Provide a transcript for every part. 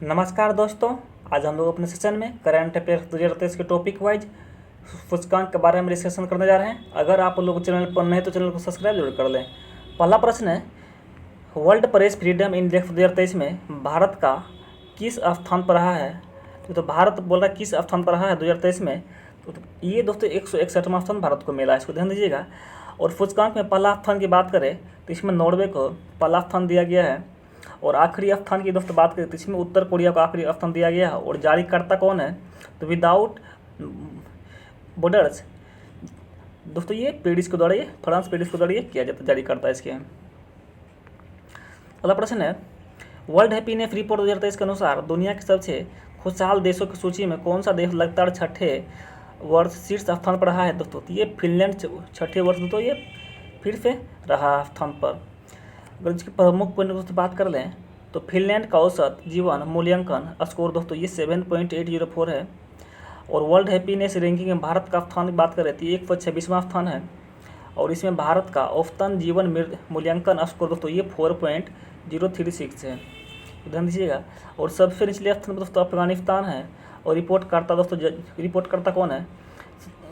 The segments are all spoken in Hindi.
नमस्कार दोस्तों। आज हम लोग अपने सेशन में करंट अफेयर्स 2023 के टॉपिक वाइज सूचकांक के बारे में डिस्कशन करने जा रहे हैं। अगर आप लोग चैनल पर नए तो चैनल को सब्सक्राइब जरूर कर लें। पहला प्रश्न है, वर्ल्ड प्रेस फ्रीडम इंडेक्स 2023 में भारत का किस स्थान पर रहा है। तो भारत बोल रहा है किस स्थान पर रहा है 2023 में। तो ये दोस्तों 161वां स्थान भारत को मिला है, इसको ध्यान दीजिएगा। और सूचकांक में पहला स्थान की बात करें तो इसमें नॉर्वे को पहला स्थान दिया गया है। और आखिरी स्थान की दोस्तों बात करें तो इसमें उत्तर कोरिया को आखिरी स्थान दिया गया है। और जारीकर्ता कौन है, तो विदाउट बॉर्डर्स दोस्तों ये पेरिस के द्वारा, ये फ्रांस पेरिस के द्वारा ये किया जाता है, जारीकर्ता इसके। अगला प्रश्न है, वर्ल्ड हैप्पीनेस रिपोर्ट 2023 के अनुसार दुनिया के सबसे खुशहाल देशों की सूची में कौन सा देश लगातार छठे वर्ष शीर्ष स्थान पर रहा है दोस्तों। तो ये फिनलैंड छठे वर्ष दोस्तों ये फिर से रहा स्थान पर। अगर इसके प्रमुख पॉइंट दोस्तों बात कर लें तो फिनलैंड का औसत जीवन मूल्यांकन स्कोर दोस्तों ये 7.804 है। और वर्ल्ड हैप्पीनेस रैंकिंग में भारत का स्थान की बात करें तो 126वां स्थान है। और इसमें भारत का औसतन जीवन मूल्यांकन स्कोर दोस्तों ये 4.036 है, ध्यान दीजिएगा। और सबसे निचले स्थान पर दोस्तों अफगानिस्तान है। और रिपोर्ट करता कौन है,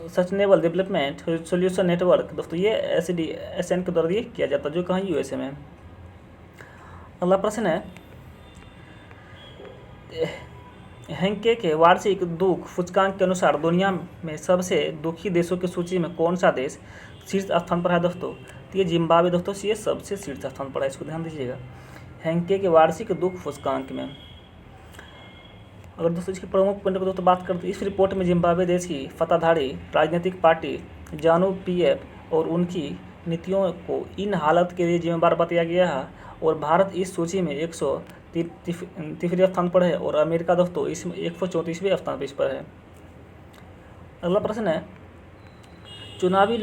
सस्टेनेबल डेवलपमेंट सोल्यूशन नेटवर्क दोस्तों ये SDSN के द्वारा ये किया जाता है, जो कहाँ USA में। अगला प्रश्न है, हेंके के वार्षिक दुख सूचकांक के अनुसार दुनिया में सबसे दुखी देशों की सूची में कौन सा देश शीर्ष स्थान पर है दोस्तों। तो ये जिम्बाब्वे दोस्तों ये सबसे शीर्ष स्थान पर है, इसको ध्यान दीजिएगा हेंके के वार्षिक दुख सूचकांक में। अगर दोस्तों इसकी प्रमुख पॉइंट को दोस्तों बात करते तो इस रिपोर्ट में जिम्बाब्वे देश की सत्ताधारी राजनीतिक पार्टी ZANU-PF और उनकी नीतियों को इन हालत के लिए जिम्मेदार बताया गया है। और भारत इस सूची में 130वें स्थान पर है। और अमेरिका दोस्तों इसमें 134वें स्थान पर इस पर है। अगला प्रश्न है, चुनावी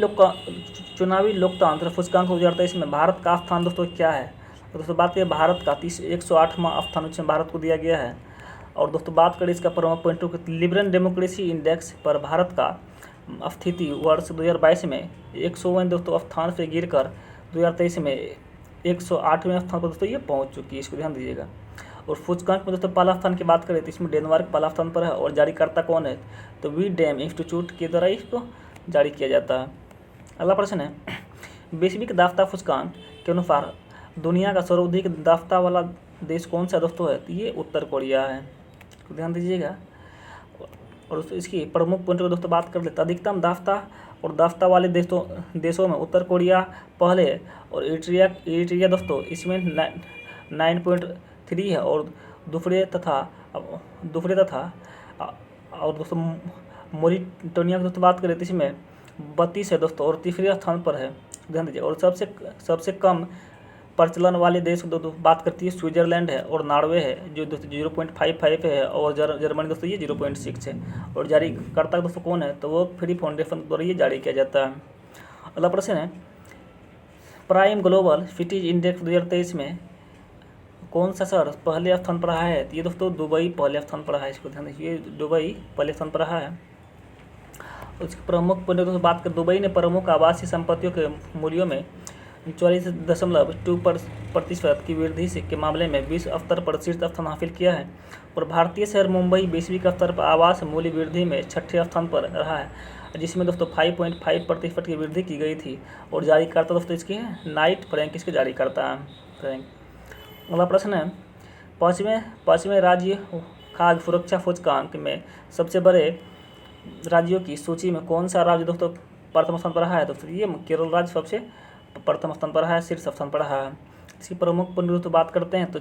लोकतंत्र सूचकांक 2023 में भारत का स्थान दोस्तों क्या है। तो दोस्तों बात करें भारत का 108वां स्थान उसमें भारत को दिया गया है। और दोस्तों बात करें इसका प्रमुख पॉइंटों की, लिबरल डेमोक्रेसी इंडेक्स पर भारत का स्थिति वर्ष 2022 में 100वें दोस्तों स्थान से गिरकर 2023 में 108वें स्थान पर दोस्तों ये पहुंच चुकी है, इसको ध्यान दीजिएगा। और सूचकांक में दोस्तों पहला स्थान की बात करें तो इसमें डेनमार्क पहला स्थान पर है। और जारीकर्ता कौन है, तो वी-डैम इंस्टीट्यूट के द्वारा इसको जारी किया जाता है। अगला प्रश्न है, वैश्विक दाफता सूचकांक के अनुसार दुनिया का सर्वाधिक दाफता वाला देश कौन सा दोस्तों है, तो ये उत्तर कोरिया है, ध्यान दीजिएगा। और इसकी प्रमुख पॉइंट को दोस्तों बात कर लेते, अधिकतम दाफता और दाफता वाले देशों में उत्तर कोरिया पहले। और इरिट्रिया दोस्तों इसमें 9.3 है। और दूसरे तथा और दोस्तों मोरिटानिया की दोस्तों बात करें तो इसमें 32 है दोस्तों और तीसरे स्थान पर है, ध्यान दीजिए। और सबसे कम प्रचलन वाले देश दोस्तों बात करती है स्विट्जरलैंड है और नॉर्वे है, जो दोस्तों 0.55 है। और जर्मनी दोस्तों ये 0.6 है। और जारीकर्ता दोस्तों कौन है, तो वो फ्री फाउंडेशन द्वारा ये जारी किया जाता है। अगला प्रश्न है, प्राइम ग्लोबल सिटीज इंडेक्स 2023 में कौन सा शहर पहले स्थान पर रहा है, तो ये दोस्तों दुबई पहले स्थान पर रहा है, इसको ध्यान दीजिए, दुबई पहले स्थान पर रहा है। उसकी प्रमुख पॉइंट दोस्तों बात कर, दुबई ने प्रमुख आवासीय संपत्तियों के मूल्यों में 44.2% की वृद्धि के मामले में विश्व स्तर पर शीर्ष स्थान हासिल किया है। और भारतीय शहर मुंबई वैश्विक स्तर पर आवास मूल्य वृद्धि में छठे स्थान पर रहा है, जिसमें दोस्तों 5.5% की वृद्धि की गई थी। और जारीकर्ता दोस्तों इसकी है नाइट फ्रैंक, इसके जारीकर्ता है फ्रैंक। अगला प्रश्न है, पाँचवें राज्य खाद्य सुरक्षा सूचकांक में सबसे बड़े राज्यों की सूची में कौन सा राज्य दोस्तों प्रथम स्थान पर रहा है, दोस्तों ये केरल राज्य सबसे प्रथम स्थान पर रहा है, शीर्ष स्थान पर रहा है। इसकी प्रमुख पॉइंट दोस्तों बात करते हैं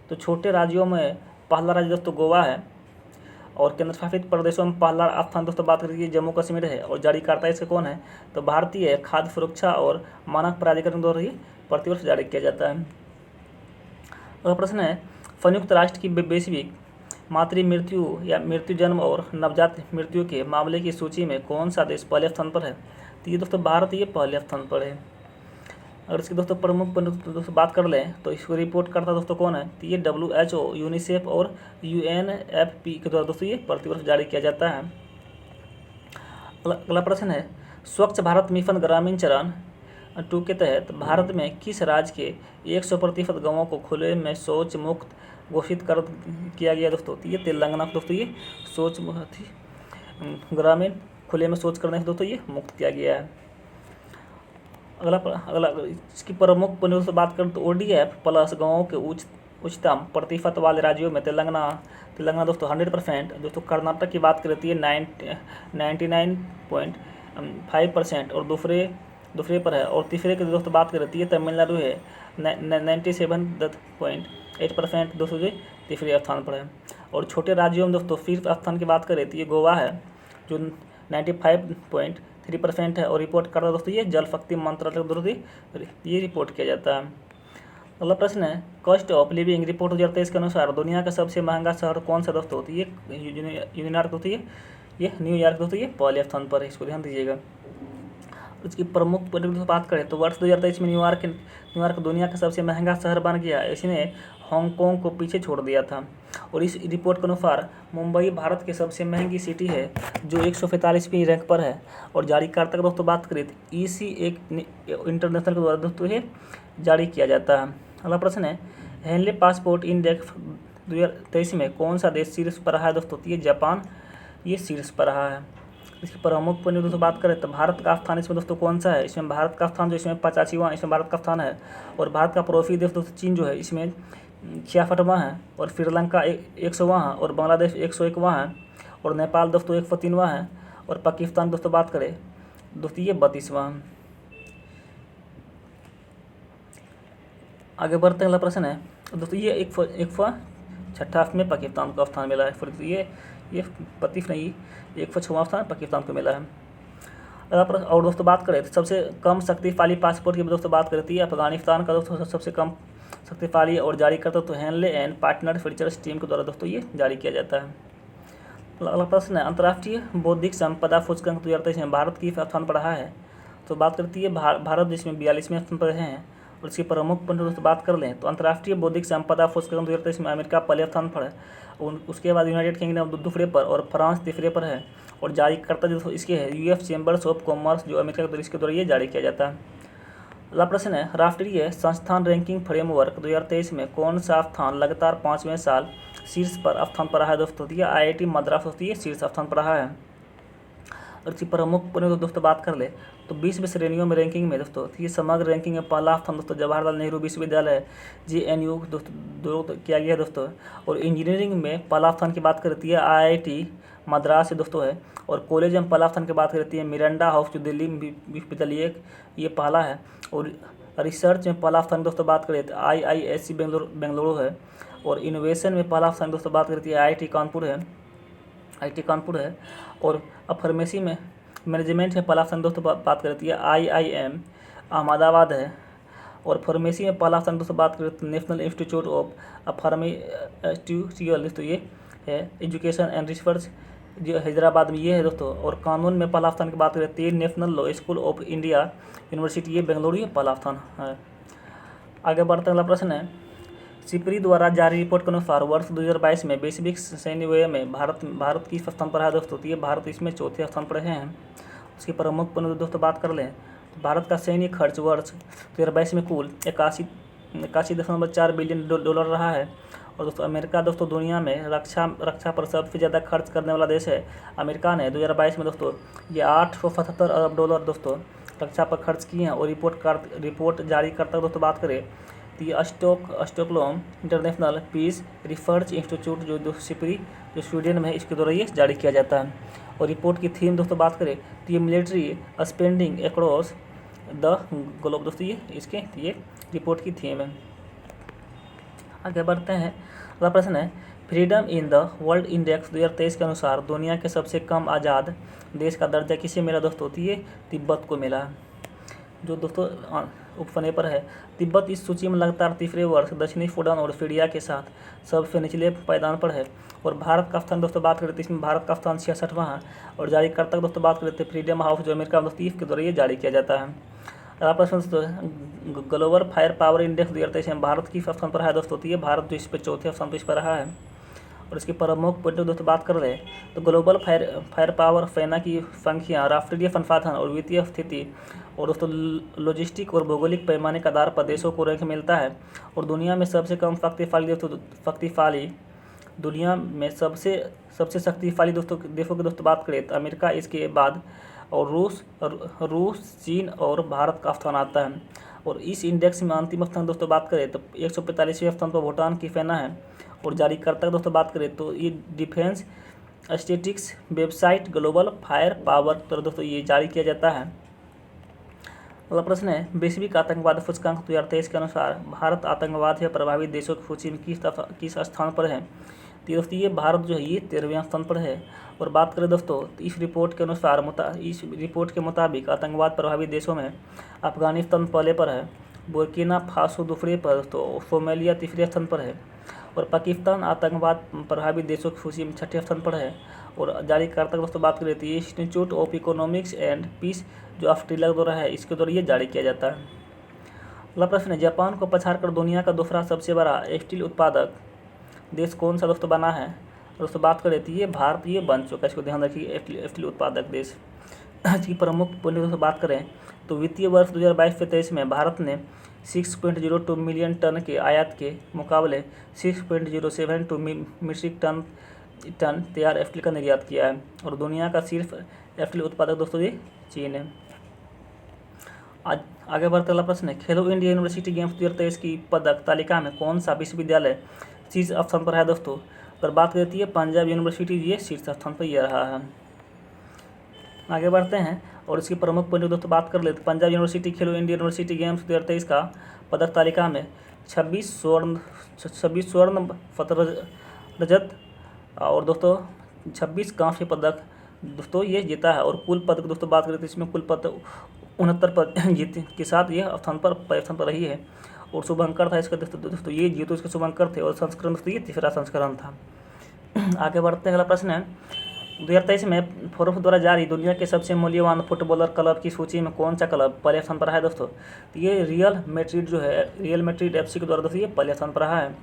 तो छोटे राज्यों में पहला राज्य दोस्तों गोवा है। और केंद्र शासित प्रदेशों में पहला स्थान दोस्तों बात करेंगे जम्मू कश्मीर है। और जारीकर्ता इसके कौन है, तो भारतीय खाद्य सुरक्षा और मानक प्राधिकरण द्वारा ही प्रतिवर्ष जारी किया जाता है। अगला प्रश्न है, संयुक्त राष्ट्र की वैश्विक मातृ मृत्यु या मृत्यु जन्म और नवजात मृत्यु के मामले की सूची में कौन सा देश पहले स्थान पर है, तो ये दोस्तों भारत ये पहले स्थान पर है। अगर इसकी दोस्तों प्रमुख दोस्तों बात कर लें तो इसको रिपोर्ट करता दोस्तों कौन है, तो ये WHO, यूनिसेफ और UNFP के द्वारा दोस्तों ये प्रतिवर्ष जारी किया जाता है। अगला प्रश्न है, स्वच्छ भारत मिशन ग्रामीण चरण 2 के तहत भारत में किस राज्य के 100% गाँवों को खुले में शौच मुक्त घोषित कर किया गया दोस्तों। तो ये तेलंगाना को दोस्तों ये शौच ग्रामीण खुले में शौच करने से दोस्तों ये मुक्त किया गया है। अगला इसकी प्रमुख पहलुओं से बात करें तो ODF प्लस गाँवों के उच्चतम प्रतिशत वाले राज्यों में तेलंगाना दोस्तों 100%, दोस्तों कर्नाटक की बात करती है 99.5% और दूसरे पर है, और तीसरे की दोस्तों बात करती है तमिलनाडु है 97.8% दोस्तों जो तीसरे स्थान पर है। और छोटे राज्यों में दोस्तों शीर्ष स्थान की बात करें तो ये गोवा है जो 95.3% है और रिपोर्ट कर रहा है दोस्तों ये जल शक्ति मंत्रालय द्वारा ये रिपोर्ट किया जाता है। अगला प्रश्न है कॉस्ट ऑफ लिविंग रिपोर्ट 2023 के अनुसार दुनिया का सबसे महंगा शहर कौन सा दोस्तों होती है? न्यूयॉर्क होती है, ये न्यूयॉर्क दोस्तों ये पहले स्थान पर है, इसको ध्यान दीजिएगा। उसकी प्रमुख बात करें तो वर्ष 2023 में न्यूयॉर्क दुनिया का सबसे महंगा शहर बन गया। इसने हांगकांग को पीछे छोड़ दिया था। और इस रिपोर्ट के अनुसार मुंबई भारत की सबसे महंगी सिटी है जो 145वीं रैंक पर है। और जारीकर्ता की दोस्तों बात करें तो EC एक इंटरनेशनल के द्वारा दोस्तों ये जारी किया जाता है। अगला प्रश्न है हेनले पासपोर्ट इंडेक्स 2023 में कौन सा देश शीर्ष पर रहा है दोस्तों? ये जापान ये शीर्ष पर रहा है। इसकी प्रमुख पॉइंट दोस्तों बात करें तो भारत का स्थान इसमें दोस्तों कौन सा है? इसमें भारत का स्थान जो इसमें 85वां इसमें भारत का स्थान है। और भारत का पड़ोसी देश दोस्तों चीन जो है इसमें 66वां है। और श्रीलंका 100वां है और बांग्लादेश 101वां है और नेपाल दोस्तों 103वां है। और पाकिस्तान दोस्तों बात करें दोस्तों ये 32वां है। आगे बढ़ते हैं। अगला प्रश्न है दोस्तों ये एक छठा में पाकिस्तान को स्थान मिला है। फिर ये 32 नहीं 106वां स्थान पाकिस्तान को मिला है। और दोस्तों बात करें तो सबसे कम शक्तिशाली पासपोर्ट की दोस्तों बात करती है अफगानिस्तान का दोस्तों सबसे कम शक्तिशाली और जारी करता तो Henley and partner features team के द्वारा दोस्तों ये जारी किया जाता है। अगला प्रश्न है अंतर्राष्ट्रीय बौद्धिक संपदा सूचकांक 2023 में भारत की स्थान पर रहा है। तो बात करती है भारत जिसमें 42वें स्थान पर हैं। और इसकी प्रमुख पॉइंट दोस्तों बात कर लें तो अंतर्राष्ट्रीय बौद्धिक संपदा सूचकांक 2023 में अमेरिका पहले स्थान पर है। उसके बाद यूनाइटेड किंगडम दूसरे पर और फ्रांस तीसरे पर है। और जारी करता जो इसके है US चैम्बर्स ऑफ कॉमर्स जो अमेरिका के इसके द्वारा ये जारी किया जाता है। अगला प्रश्न है राष्ट्रीय संस्थान रैंकिंग फ्रेमवर्क 2023 में कौन सा स्थान लगातार 5वें साल शीर्ष पर स्थान पर रहा है दोस्तों? ये IIT मद्रास होती है शीर्ष स्थान पर रहा है। और इसकी प्रमुख दोस्तों बात कर ले तो 20 श्रेणियों में रैंकिंग में दोस्तों ये समग्र रैंकिंग में पहला स्थान दोस्तों जवाहरलाल नेहरू विश्वविद्यालय JNU दोस्तों किया गया है दोस्तों। और इंजीनियरिंग में पहला स्थान की बात करती है IIT मद्रास से दोस्तों है। और कॉलेज में पहला स्थान की बात करती है मिरांडा हाउस जो दिल्ली विश्वविद्यालय ये पहला है। और रिसर्च में पहला स्थान दोस्तों बात करें तो IISc बेंगलुरु है। और इनोवेशन में पहला स्थान दोस्तों बात करती है IIT कानपुर है। और फार्मेसी में मैनेजमेंट में पहला स्थान दोस्तों बात करती है IIM अहमदाबाद है। और फार्मेसी में पहला स्थान दोस्तों बात करें तो नेशनल इंस्टीट्यूट ऑफ फार्मास्यूटिकल तो ये है एजुकेशन एंड रिसर्च जो हैदराबाद में ये है दोस्तों। और कानून में पहला स्थान की बात करें तो national law school of India university ये बेंगलुरु ये पहला स्थान है। आगे बढ़ते अगला प्रश्न है सिपरी द्वारा जारी रिपोर्ट के अनुसार वर्ष 2022 में वैश्विक सैन्य व्यय में भारत की स्थान पर है दोस्तों? तो ये भारत इसमें चौथे स्थान पर हैं। उसकी प्रमुख दोस्तों बात कर लें तो भारत का सैन्य खर्च वर्ष 2022 में कुल 81.4 बिलियन डॉलर रहा है। और दोस्तों अमेरिका दोस्तों दुनिया में रक्षा पर सबसे ज़्यादा खर्च करने वाला देश है। अमेरिका ने 2022 में दोस्तों ये 877 अरब डॉलर दोस्तों रक्षा पर खर्च किए हैं। और रिपोर्ट जारी करता दोस्तों बात करें तो ये Stockholm International Peace Research Institute जो सिपरी जो स्वीडन में है इसके द्वारा ये जारी किया जाता है। और रिपोर्ट की थीम दोस्तों बात करें तो ये military spending across the globe दोस्तों ये रिपोर्ट की थीम है। आगे बढ़ते हैं। अगला प्रश्न है freedom in the world index 2023 के अनुसार दुनिया के सबसे कम आज़ाद देश का दर्जा किसे मिला दोस्तों? तो ये तिब्बत को मिला जो दोस्तों उपसने पर है। तिब्बत इस सूची में लगातार तीसरे वर्ष दक्षिणी सूडान और सीरिया के साथ सबसे निचले पायदान पर है। और भारत का स्थान दोस्तों बात करें तो इसमें भारत का स्थान 66वां है। और जारीकर्ता दोस्तों बात करें तो फ्रीडम हाउस जो अमेरिका दोस्तों के द्वारा ये जारी किया जाता है। अगला प्रश्न ग्लोबल फायर पावर इंडेक्स 2023 में भारत की स्थान पर है दोस्तों? तो ये भारत जो इस पर चौथे स्थान पर इस पर रहा है। और इसकी प्रमुख पॉइंट दोस्तों बात कर रहे हैं तो ग्लोबल फायर पावर, सेना की संख्या, राष्ट्रीय संसाधन और वित्तीय स्थिति और दोस्तों लॉजिस्टिक और भौगोलिक पैमाने के आधार पर देशों को रैंक मिलता है। और दुनिया में सबसे कम शक्तिशाली दुनिया में सबसे शक्तिशाली दोस्तों देशों की दोस्तों बात करें तो अमेरिका इसके बाद और रूस, चीन और भारत का स्थान आता है। और इस इंडेक्स में अंतिम स्थान दोस्तों बात करें तो 145वें स्थान पर भूटान की सेना है। और जारीकर्ता की दोस्तों बात करें तो ये defence statistics website global fire power तो दोस्तों ये जारी किया जाता है। अगला प्रश्न है, वैश्विक आतंकवाद सूचकांक 2023 के अनुसार भारत आतंकवाद से प्रभावित देशों की सूची में किस स्थान पर है? तो दोस्तों ये भारत जो है ये 13वें स्थान पर है। और बात करें दोस्तों तो इस रिपोर्ट के मुताबिक आतंकवाद प्रभावित देशों में अफगानिस्तान पहले पर है, बुर्किना फासो दूसरे पर दोस्तों, सोमालिया तीसरे स्थान पर है और पाकिस्तान आतंकवाद प्रभावित देशों की सूची में 6ठे स्थान पर है। और जारीकर्ता दोस्तों बात करें तो ये Institute of Economics and Peace जो ऑस्ट्रेलिया के द्वारा है इसके द्वारा ये जारी किया जाता है। अगला प्रश्न है, जापान को पछाड़कर दुनिया का दूसरा सबसे बड़ा स्टील उत्पादक देश कौन सा दोस्तों बना है? दोस्तों बात करें तो ये भारत ये बन चुका है, इसको ध्यान रखिए, स्टील उत्पादक देश। इसकी प्रमुख पॉइंट दोस्तों बात करें तो वित्तीय वर्ष 2022-23 में भारत ने 6.02 मिलियन टन के आयात के मुकाबले 6.072 मीट्रिक टन तैयार स्टील का निर्यात किया है। और दुनिया का सिर्फ स्टील उत्पादक दोस्तों ये चीन है। आज आगे बढ़ते अगला प्रश्न है, खेलो इंडिया यूनिवर्सिटी गेम्स 2023 की पदक तालिका में कौन सा विश्वविद्यालय शीर्ष स्थान पर है दोस्तों? अगर बात करती है पंजाब यूनिवर्सिटी ये शीर्ष स्थान पर यह रहा है। आगे बढ़ते हैं और इसकी प्रमुख पॉइंट दोस्तों बात कर लेते। पंजाब यूनिवर्सिटी खेलो इंडिया यूनिवर्सिटी गेम्स 2023 का पदक तालिका में 26 स्वर्ण 17 रजत और दोस्तों 26 कांस्य पदक दोस्तों ये जीता है। और कुल पदक दोस्तों बात करें तो इसमें कुल पदक 69 पद जीत के साथ यह स्थान पर रही है। और शुभंकर था इसका दोस्तों ये जीतो इसके शुभंकर थे और संस्करण दोस्तों ये तीसरा संस्करण था। आगे बढ़ते हैं, अगला प्रश्न है, 2023 में फोर्ब्स द्वारा जारी दुनिया के सबसे मूल्यवान फुटबॉलर क्लब की सूची में कौन सा क्लब पहले स्थान पर है दोस्तों? तो ये रियल मैड्रिड जो है, रियल मैड्रिड FC के द्वारा दोस्तों ये पहले स्थान पर रहा है।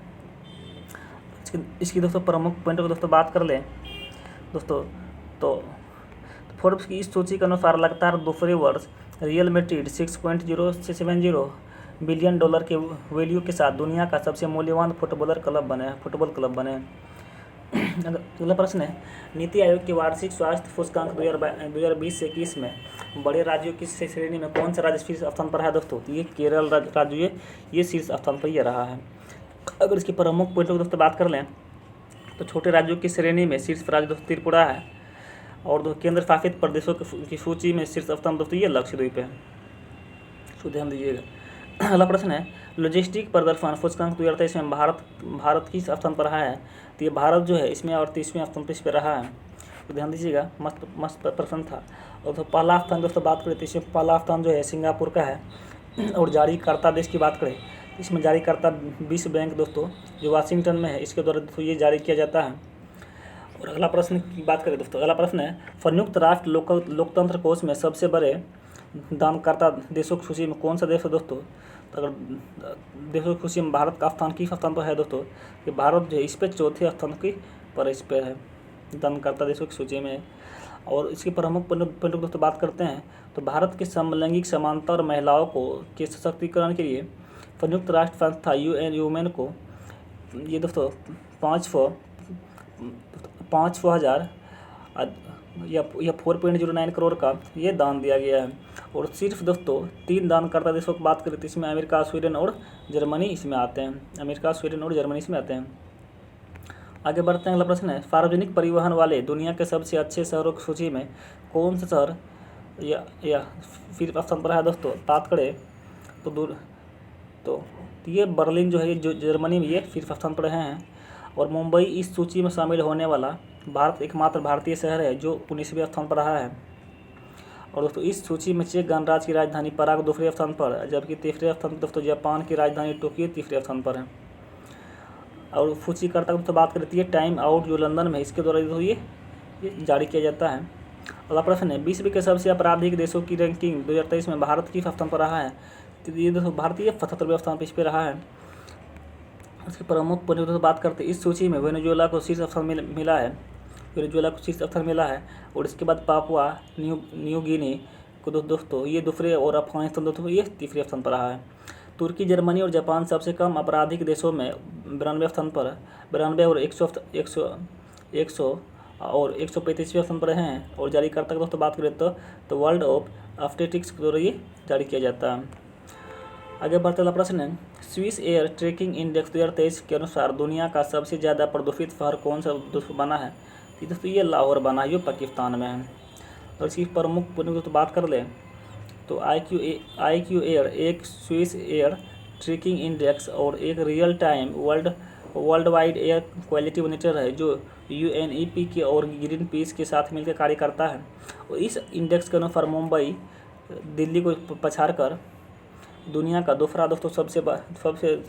इसकी दोस्तों प्रमुख पॉइंट को दोस्तों बात कर लें दोस्तों तो फोर्ब्स की इस सूची के अनुसार लगातार दूसरे वर्ष रियल मैड्रिड 6.070 बिलियन डॉलर के वैल्यू के साथ दुनिया का सबसे मूल्यवान फुटबॉल क्लब बने। अगला प्रश्न है, नीति आयोग के वार्षिक स्वास्थ्य सूचकांक 2020 से 21 में बड़े राज्यों की श्रेणी में कौन सा राज्य शीर्ष स्थान पर है दोस्तों? तो ये केरल राज्य ये शीर्ष स्थान पर यह रहा है। अगर इसकी प्रमुख पॉइंटों की दोस्तों बात कर लें तो छोटे राज्यों की श्रेणी में शीर्ष राज्य दोस्तों त्रिपुरा है और केंद्र शासित प्रदेशों की सूची में शीर्ष स्थान दोस्तों ये लक्षद्वीप है, तो ध्यान दीजिएगा। अगला प्रश्न है, लॉजिस्टिक प्रदर्शन सूचकांक 2023 में भारत किस स्थान पर रहा है? तो ये भारत जो है इसमें 38वें स्थान पर इस पर रहा है, तो ध्यान दीजिएगा। मस्त प्रश्न था। और तो पहला स्थान दोस्तों बात करें तो इसमें पहला स्थान जो है सिंगापुर का है। और जारीकर्ता देश की बात करें इसमें जारीकर्ता विश्व बैंक दोस्तों जो वाशिंगटन में है इसके द्वारा दोस्तों ये जारी किया जाता है। और अगला प्रश्न की बात करें दोस्तों, अगला प्रश्न है, संयुक्त राष्ट्र लोकतंत्र कोष में सबसे बड़े दानकर्ता देशों की सूची में कौन सा देश है दोस्तों? तो अगर देशों की सूची में भारत का स्थान किस स्थान पर है दोस्तों? कि भारत जो है इस पर चौथे स्थान की पर इस पर है दानकर्ता देशों की सूची में। और इसकी प्रमुख पॉइंट दोस्तों बात करते हैं तो भारत के समलैंगिक समानता और महिलाओं के सशक्तिकरण के लिए संयुक्त राष्ट्र संस्था UN वुमेन को ये दोस्तों 500,000 या 4.09 करोड़ का ये दान दिया गया है। और सिर्फ दोस्तों 3 दानकर्ता देशों की बात करें तो इसमें अमेरिका, स्वीडन और जर्मनी इसमें आते हैं। आगे बढ़ते हैं, अगला प्रश्न है, सार्वजनिक परिवहन वाले दुनिया के सबसे अच्छे शहरों की सूची में कौन सा शहर या सिर्फ स्थान पर है दोस्तों? बात करें तो ये बर्लिन जो है जो जर्मनी में ये शीर्ष स्थान पर हैं। और मुंबई इस सूची में शामिल होने वाला एकमात्र भारतीय शहर है जो 19वें स्थान पर रहा है। और दोस्तों इस सूची में चेक गणराज्य की राजधानी पराग दूसरे स्थान पर, जबकि तीसरे स्थान पर दोस्तों जापान की राजधानी टोक्यो तीसरे स्थान पर है। और सूचीकर्ता की तो बात करती है टाइम आउट जो लंदन में इसके द्वारा दोस्तों ये जारी किया जाता है। अगला प्रश्न है, विश्व के सबसे आपराधिक देशों की रैंकिंग 2023 में भारत किस स्थान पर रहा है? तो ये दोस्तों भारतीय 75वें स्थान पर इस पर रहा है। इसके प्रमुख परिवर्तन की बात करते हैं, इस सूची में वेनेजुएला को शीर्ष स्थान मिला है, वेनेजुएला को शीर्ष स्थान मिला है। और इसके बाद पापुआ न्यू गिनी को दोस्तों ये दूसरे, और अफगानिस्तान दोस्तों ये तीसरे स्थान पर रहा है। तुर्की, जर्मनी और जापान सबसे कम आपराधिक देशों में 92 स्थान पर, 92 और 100 और 135वें स्थान पर हैं। और जारीकर्ता की दोस्तों बात करें तो वर्ल्ड ऑफ एस्थेटिक्स के द्वारा ये जारी किया जाता है। आगे बढ़ते वाला प्रश्न है, स्विस एयर ट्रैकिंग इंडेक्स 2023 के अनुसार दुनिया का सबसे ज़्यादा प्रदूषित शहर कौन सा दोस्तों बना है? दोस्तों ये लाहौर बना है, जो पाकिस्तान में है। और इसकी प्रमुख दोस्तों बात कर लें तो IQ एयर एक स्विस एयर ट्रैकिंग इंडेक्स और एक real time world wide air quality monitor है, जो UNEP के और ग्रीन पीस के साथ मिलकर कार्य करता है। और इस इंडेक्स के अनुसार मुंबई दिल्ली को पछाड़ कर दुनिया का दूसरा दोस्तों सबसे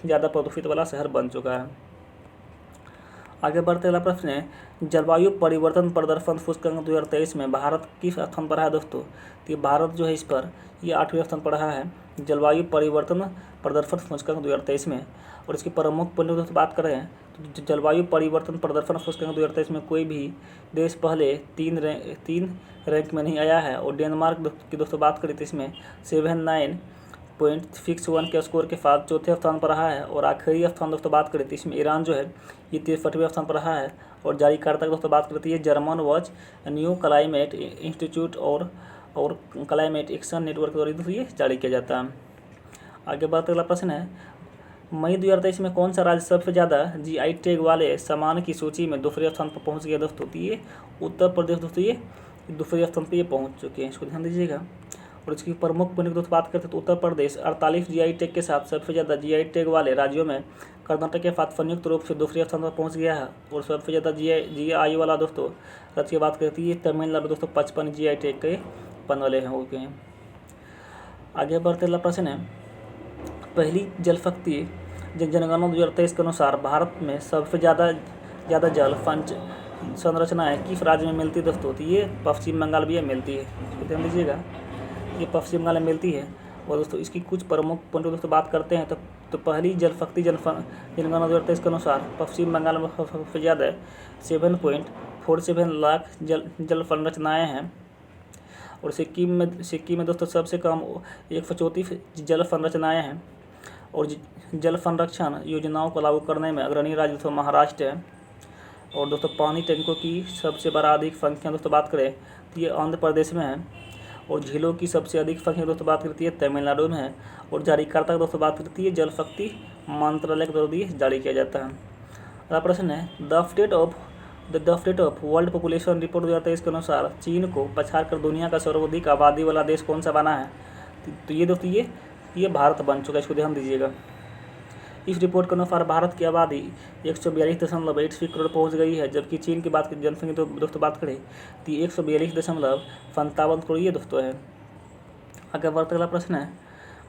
ज़्यादा प्रदूषित वाला शहर बन चुका है। आगे बढ़ते वाला प्रश्न है, जलवायु परिवर्तन प्रदर्शन सूचकांक 2023 में भारत किस स्थान पर है दोस्तों? तो ये भारत जो है इस पर ये 8वें स्थान पर रहा है जलवायु परिवर्तन प्रदर्शन सूचकांक 2023 में। और इसकी प्रमुख पॉइंट दोस्तों बात करें तो जलवायु परिवर्तन प्रदर्शन सूचकांक 2023 में कोई भी देश पहले तीन रैंक में नहीं आया है। और डेनमार्क की दोस्तों बात करें तो इसमें 79.61 के स्कोर के साथ चौथे स्थान पर रहा है। और आखिरी स्थान दोस्तों बात करें तो इसमें ईरान जो है ये 63वें स्थान पर रहा है। और जारीकर्ता की दोस्तों बात करते हैं German watch, new climate institute और क्लाइमेट एक्शन नेटवर्क द्वारा ये जारी किया जाता है। आगे बढ़ते अगला प्रश्न है, मई 2023 में कौन सा राज्य सबसे ज़्यादा GI टैग वाले सामान की सूची में दूसरे स्थान पर पहुंच गया दोस्तों? तो ये उत्तर प्रदेश दोस्तों ये दूसरे स्थान पर ये पहुंच चुके हैं, इसको ध्यान दीजिएगा। और इसकी प्रमुख पॉइंट की दोस्तों बात करते हैं तो उत्तर प्रदेश 48 GI टैग के साथ सबसे ज़्यादा GI टैग वाले राज्यों में कर्नाटक के साथ संयुक्त रूप से दूसरे स्थान पर पहुंच गया है। और सबसे ज़्यादा GI वाला दोस्तों राज्य की बात करती है तमिलनाडु दोस्तों 55 GI टैग के पन वाले हैं हो गए हैं। आगे बढ़ते अगला प्रश्न है, पहली जल शक्ति जनगणना 2023 के अनुसार भारत में सबसे ज़्यादा जल संरचनाएँ किस राज्य में मिलती है दोस्तों? तो ये पश्चिम बंगाल भी मिलती है, इसको ध्यान दीजिएगा, ये पश्चिम बंगाल में मिलती है। और दोस्तों इसकी कुछ प्रमुख पॉइंट दोस्तों बात करते हैं तो पहली जल शक्ति जनगणना 2023 के अनुसार पश्चिम बंगाल में सबसे ज़्यादा 7.47 लाख जल संरचनाएँ हैं। और सिक्किम में दोस्तों सबसे कम 134 जल संरचनाएँ हैं। और जल संरक्षण योजनाओं को लागू करने में अग्रणी राज्य दोस्तों महाराष्ट्र है। और दोस्तों पानी टैंकों की सबसे बड़ा अधिक संख्या दोस्तों बात करें तो ये आंध्र प्रदेश में है। और झीलों की सबसे अधिक संख्या दोस्तों बात करती है तमिलनाडु में है। और जारीकर्ता दोस्तों बात करती है जल शक्ति मंत्रालय के द्वारा जारी किया जाता है। अगला प्रश्न है, the state of world population report 2023 के अनुसार चीन को पछाड़ कर दुनिया का सर्वाधिक आबादी वाला देश कौन सा बना है? तो ये दोस्तों ये भारत बन चुका है, इसको ध्यान दीजिएगा। इस रिपोर्ट के अनुसार भारत की आबादी 142.86 करोड़ पहुंच गई है, जबकि चीन की बात की जनसंख्या तो दोस्तों बात करें तो 142.57 करोड़ ये दोस्तों है। आगे बढ़ते अगला प्रश्न है,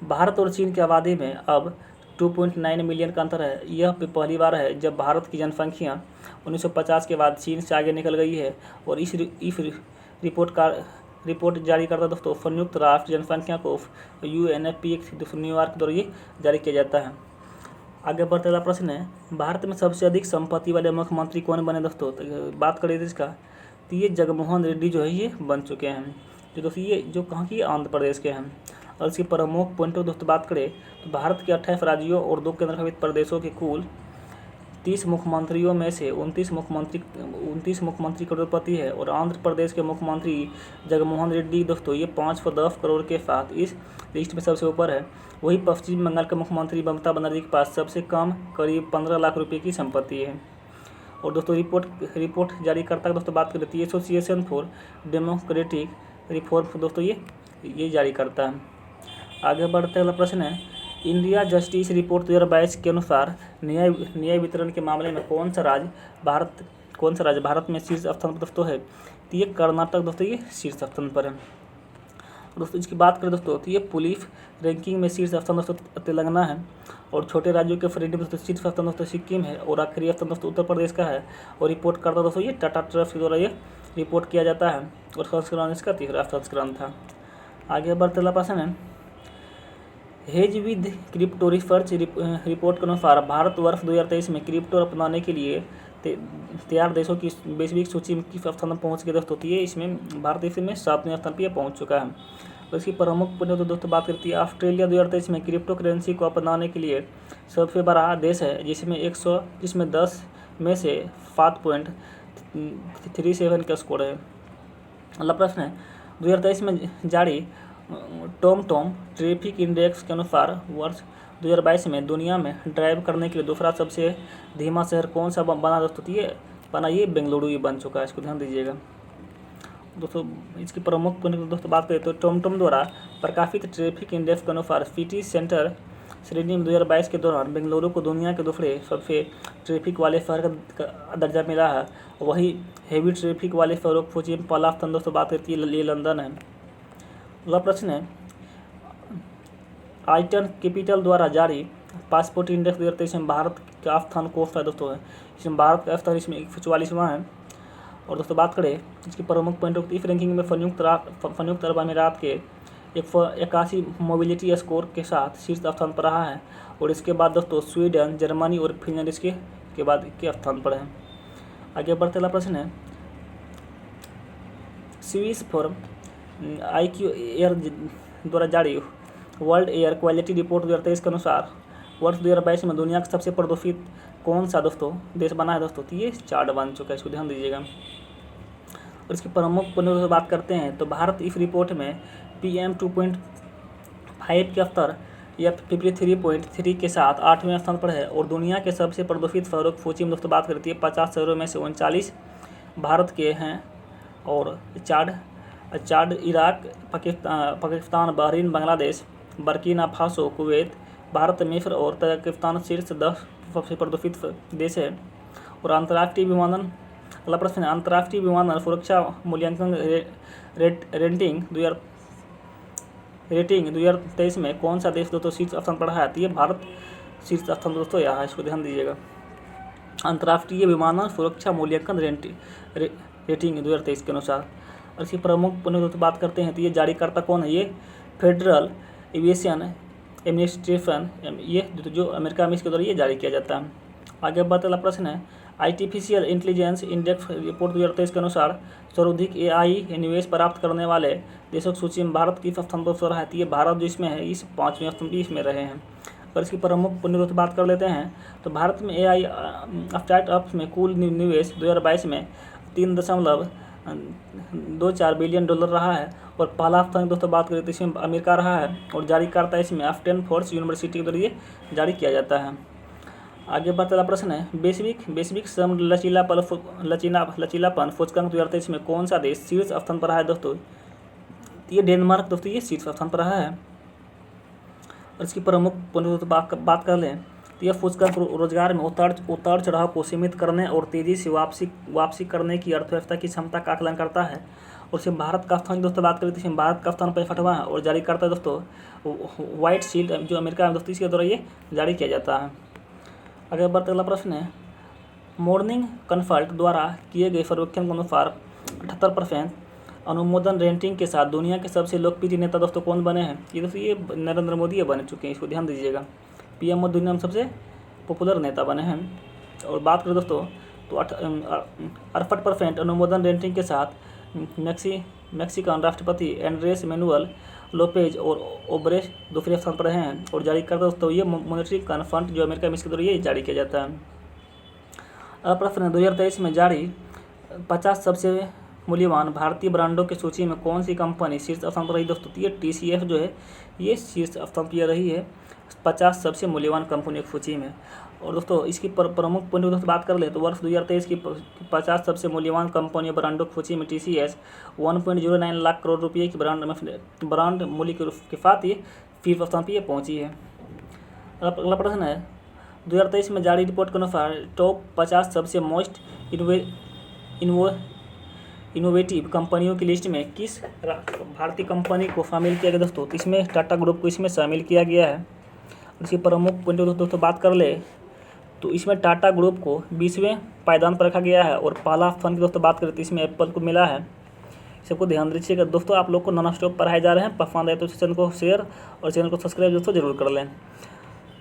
भारत और चीन की आबादी में अब 2.9 मिलियन का अंतर है। यह पहली बार है जब भारत की जनसंख्या 1950 के बाद चीन से आगे निकल गई है। और इस रिपोर्ट जारी करता दोस्तों संयुक्त राष्ट्र जनसंख्या को UNFPA न्यूयॉर्क द्वारा ये जारी किया जाता है। आगे बढ़ते अगला प्रश्न है, भारत में सबसे अधिक संपत्ति वाले मुख्यमंत्री कौन बने दोस्तों? तो बात करें इसका तो ये जगनमोहन रेड्डी जो है ये बन चुके हैं, जो दोस्तों ये जो कहाँ की आंध्र प्रदेश के हैं। और इसकी प्रमुख पॉइंटों दोस्तों बात करें तो भारत के 28 राज्यों और 2 केंद्रशासित प्रदेशों के कुल 30 मुख्यमंत्रियों में से 29 मुख्यमंत्री करोड़पति है। और आंध्र प्रदेश के मुख्यमंत्री जगनमोहन रेड्डी दोस्तों ये 510 करोड़ के साथ इस लिस्ट में सबसे ऊपर है। वही पश्चिम बंगाल के मुख्यमंत्री ममता बनर्जी के पास सबसे कम करीब 15 लाख रुपए की संपत्ति है। और दोस्तों रिपोर्ट जारी करता है दोस्तों बात करती है एसोसिएशन फॉर डेमोक्रेटिक रिफॉर्म दोस्तों ये जारी करता है। आगे बढ़ते अगला प्रश्न है, इंडिया जस्टिस रिपोर्ट 2022 के अनुसार न्याय वितरण के मामले में कौन सा राज्य भारत में शीर्ष स्थान पर दोस्तों है? तो ये कर्नाटक दोस्तों ये शीर्ष स्थान पर है। दोस्तों इसकी बात करें दोस्तों तो ये पुलिस रैंकिंग में शीर्ष स्थान दोस्तों तेलंगाना है। और छोटे राज्यों के श्रेणी में दोस्तों शीर्ष स्थान दोस्तों सिक्किम है। और आखिरी स्थान दोस्तों उत्तर प्रदेश का है। और रिपोर्ट करता दोस्तों ये टाटा ट्रस्ट के द्वारा ये रिपोर्ट किया जाता है। और संस्करण इसका तीसरा संस्करण था। आगे बढ़ते अगला प्रश्न है, hedge with crypto research report के अनुसार भारत वर्ष 2023 में क्रिप्टो अपनाने के लिए तैयार देशों की वैश्विक सूची में किस स्थान पर पहुँच गए दोस्तों? तो ये इसमें भारत इसमें 7वें स्थान पर पहुँच चुका है। तो इसकी प्रमुख दोस्तों बात करती है ऑस्ट्रेलिया 2023 में क्रिप्टो करेंसी को अपनाने के लिए सबसे बड़ा देश है, जिसमें 10 में से 7.37 का स्कोर है। अगला प्रश्न है 2023 में जारी टॉम ट्रैफिक इंडेक्स के अनुसार वर्ष 2022 में दुनिया में ड्राइव करने के लिए दूसरा सबसे धीमा शहर कौन सा बना दोस्तों? तो ये बेंगलुरु ही बन चुका है, इसको ध्यान दीजिएगा दोस्तों। इसकी प्रमुख दोस्तों बात करें तो टॉम द्वारा प्रकाशित ट्रैफिक इंडेक्स के अनुसार सिटी सेंटर श्रेणी में 2022 के दौरान बेंगलुरु को दुनिया के दूसरे सबसे ट्रैफिक वाले शहर का दर्जा मिला है। वही हेवी ट्रैफिक वाले शहरों की सूची में पहला स्थान दोस्तों बात करती है ये लंदन है। अगला प्रश्न है आइटन कैपिटल द्वारा जारी पासपोर्ट इंडेक्स 2023 में भारत का स्थान कौन सा दोस्तों है? इसमें भारत का स्थान इसमें 144वां है। और दोस्तों बात करें इसकी प्रमुख पॉइंट, इस रैंकिंग में संयुक्त अरब अमीरात के 181 मोबिलिटी स्कोर के साथ शीर्ष स्थान पर रहा है। और इसके बाद दोस्तों स्वीडन, जर्मनी और फिनलैंड इसके बाद के स्थान पर है। आगे बढ़ते अगला प्रश्न है स्विस फॉर IQ एयर द्वारा जारी वर्ल्ड एयर क्वालिटी रिपोर्ट 2023 के अनुसार वर्ष 2022 में दुनिया का सबसे प्रदूषित कौन सा दोस्तों देश बना है दोस्तों? तो ये चार्ट बन चुका है, इसको ध्यान दीजिएगा। और इसकी प्रमुख से बात करते हैं तो भारत इस रिपोर्ट में PM 2.5 के स्तर या 53.3 के साथ 8वें स्थान पर है। और दुनिया के सबसे प्रदूषित शहरों की सूची में दोस्तों बात करती है 50 शहरों में से 39 भारत के हैं। और chart Iraq, Pakistan, Bahrain, Bangladesh, Burkina Faso, Kuwait, Bharat, मिस्र और तजाकिस्तान शीर्ष 10 सबसे प्रदूषित देश है। और अंतर्राष्ट्रीय विमानन, अगला प्रश्न है अंतर्राष्ट्रीय विमानन सुरक्षा मूल्यांकन रेटिंग 2023 में कौन सा देश दोस्तों शीर्ष स्थान पर है? तो ये भारत शीर्ष स्थान दोस्तों यहाँ है, इसको ध्यान दीजिएगा। अंतर्राष्ट्रीय विमानन सुरक्षा मूल्यांकन रेटिंग 2023 के अनुसार। और इसकी प्रमुख दोस्तों बात करते हैं तो ये जारीकर्ता कौन है? ये फेडरल एविएशन एडमिनिस्ट्रेशन, ये जो अमेरिका में इसके द्वारा ये जारी किया जाता है। आगे बढ़ते अगला प्रश्न है आर्टिफिशियल इंटेलिजेंस इंडेक्स रिपोर्ट 2023 के अनुसार सर्वाधिक AI निवेश प्राप्त करने वाले देशों की सूची में भारत किस स्थान पर है? ये भारत जो इसमें है इस 5वें स्थान पर इसमें रहे हैं। और इसकी प्रमुख दोस्तों बात कर लेते हैं तो भारत में AI स्टार्टअप्स में कुल निवेश 2022 में 3.24 बिलियन डॉलर रहा है। और पहला स्थान दोस्तों बात करें तो इसमें अमेरिका रहा है। और जारीकर्ता इसमें स्टैनफोर्ड यूनिवर्सिटी के द्वारा ये जारी किया जाता है। आगे बढ़ते वाला प्रश्न है वैश्विक श्रम लचीलापन सूचकांक 2023 में कौन सा देश शीर्ष स्थान पर रहा है दोस्तों? ये डेनमार्क दोस्तों ये शीर्ष स्थान पर रहा है। और इसकी प्रमुख बात कर लें तो यह सूचकांक रोजगार में उतार चढ़ाव को सीमित करने और तेजी से वापसी करने की अर्थव्यवस्था की क्षमता का आकलन करता है। और इसमें भारत का स्थान दोस्तों बात करें तो इसमें भारत का स्थान 65वां है। और जारी करता है दोस्तों व्हाइट शील्ड जो अमेरिका में दोस्तों इसके द्वारा ये जारी किया जाता है। आगे बढ़ते अगला प्रश्न है मॉर्निंग कंसल्ट द्वारा किए गए सर्वेक्षण के अनुसार 78% अनुमोदन रेटिंग के साथ दुनिया के सबसे लोकप्रिय नेता दोस्तों कौन बने हैं? ये दोस्तों ये नरेंद्र मोदी बन चुके हैं, इसको ध्यान दीजिएगा। PM दुनिया में सबसे पॉपुलर नेता बने हैं। और बात करें दोस्तों तो 68% अनुमोदन रेटिंग के साथ मैक्सिकन राष्ट्रपति एंड्रेस मैनुअल लोपेज और ओब्रेस दूसरे स्थान पर हैं। और जारी करता दोस्तों ये मॉनेटरी फंड जो अमेरिका में इसके द्वारा ये जारी किया जाता है। अब प्रश्न 2023 में जारी 50 सबसे मूल्यवान भारतीय ब्रांडों की सूची में कौन सी कंपनी शीर्ष स्थान पर रही दोस्तों? तो ये TCS जो है ये शीर्ष स्थान पर रही है 50 सबसे मूल्यवान कंपनियों की सूची में। और दोस्तों इसकी प्रमुख पॉइंट दोस्तों बात कर ले तो वर्ष 2023 की 50 सबसे मूल्यवान कंपनियों ब्रांडों की सूची में TCS 1.09 लाख करोड़ रुपये की ब्रांड मूल्य के साथ ये शीर्ष स्थान पर पहुँची है। अगला प्रश्न है 2023 में जारी रिपोर्ट के अनुसार टॉप 50 सबसे मोस्ट इनोवेटिव कंपनियों की लिस्ट में किस भारतीय कंपनी को शामिल किया गया दोस्तों? तो इसमें टाटा ग्रुप को इसमें शामिल किया गया है। इसकी प्रमुख पॉइंट दोस्तों बात कर ले तो इसमें टाटा ग्रुप को 20वें पायदान पर रखा गया है। और पहला स्थान की दोस्तों बात करें तो इसमें एप्पल को मिला है। सबको ध्यान दीजिएगा दोस्तों। आप लोग को नॉन स्टॉप पढ़ाए जा रहे हैं, पसंद आए तो चैनल को शेयर और चैनल को सब्सक्राइब दोस्तों जरूर कर लें।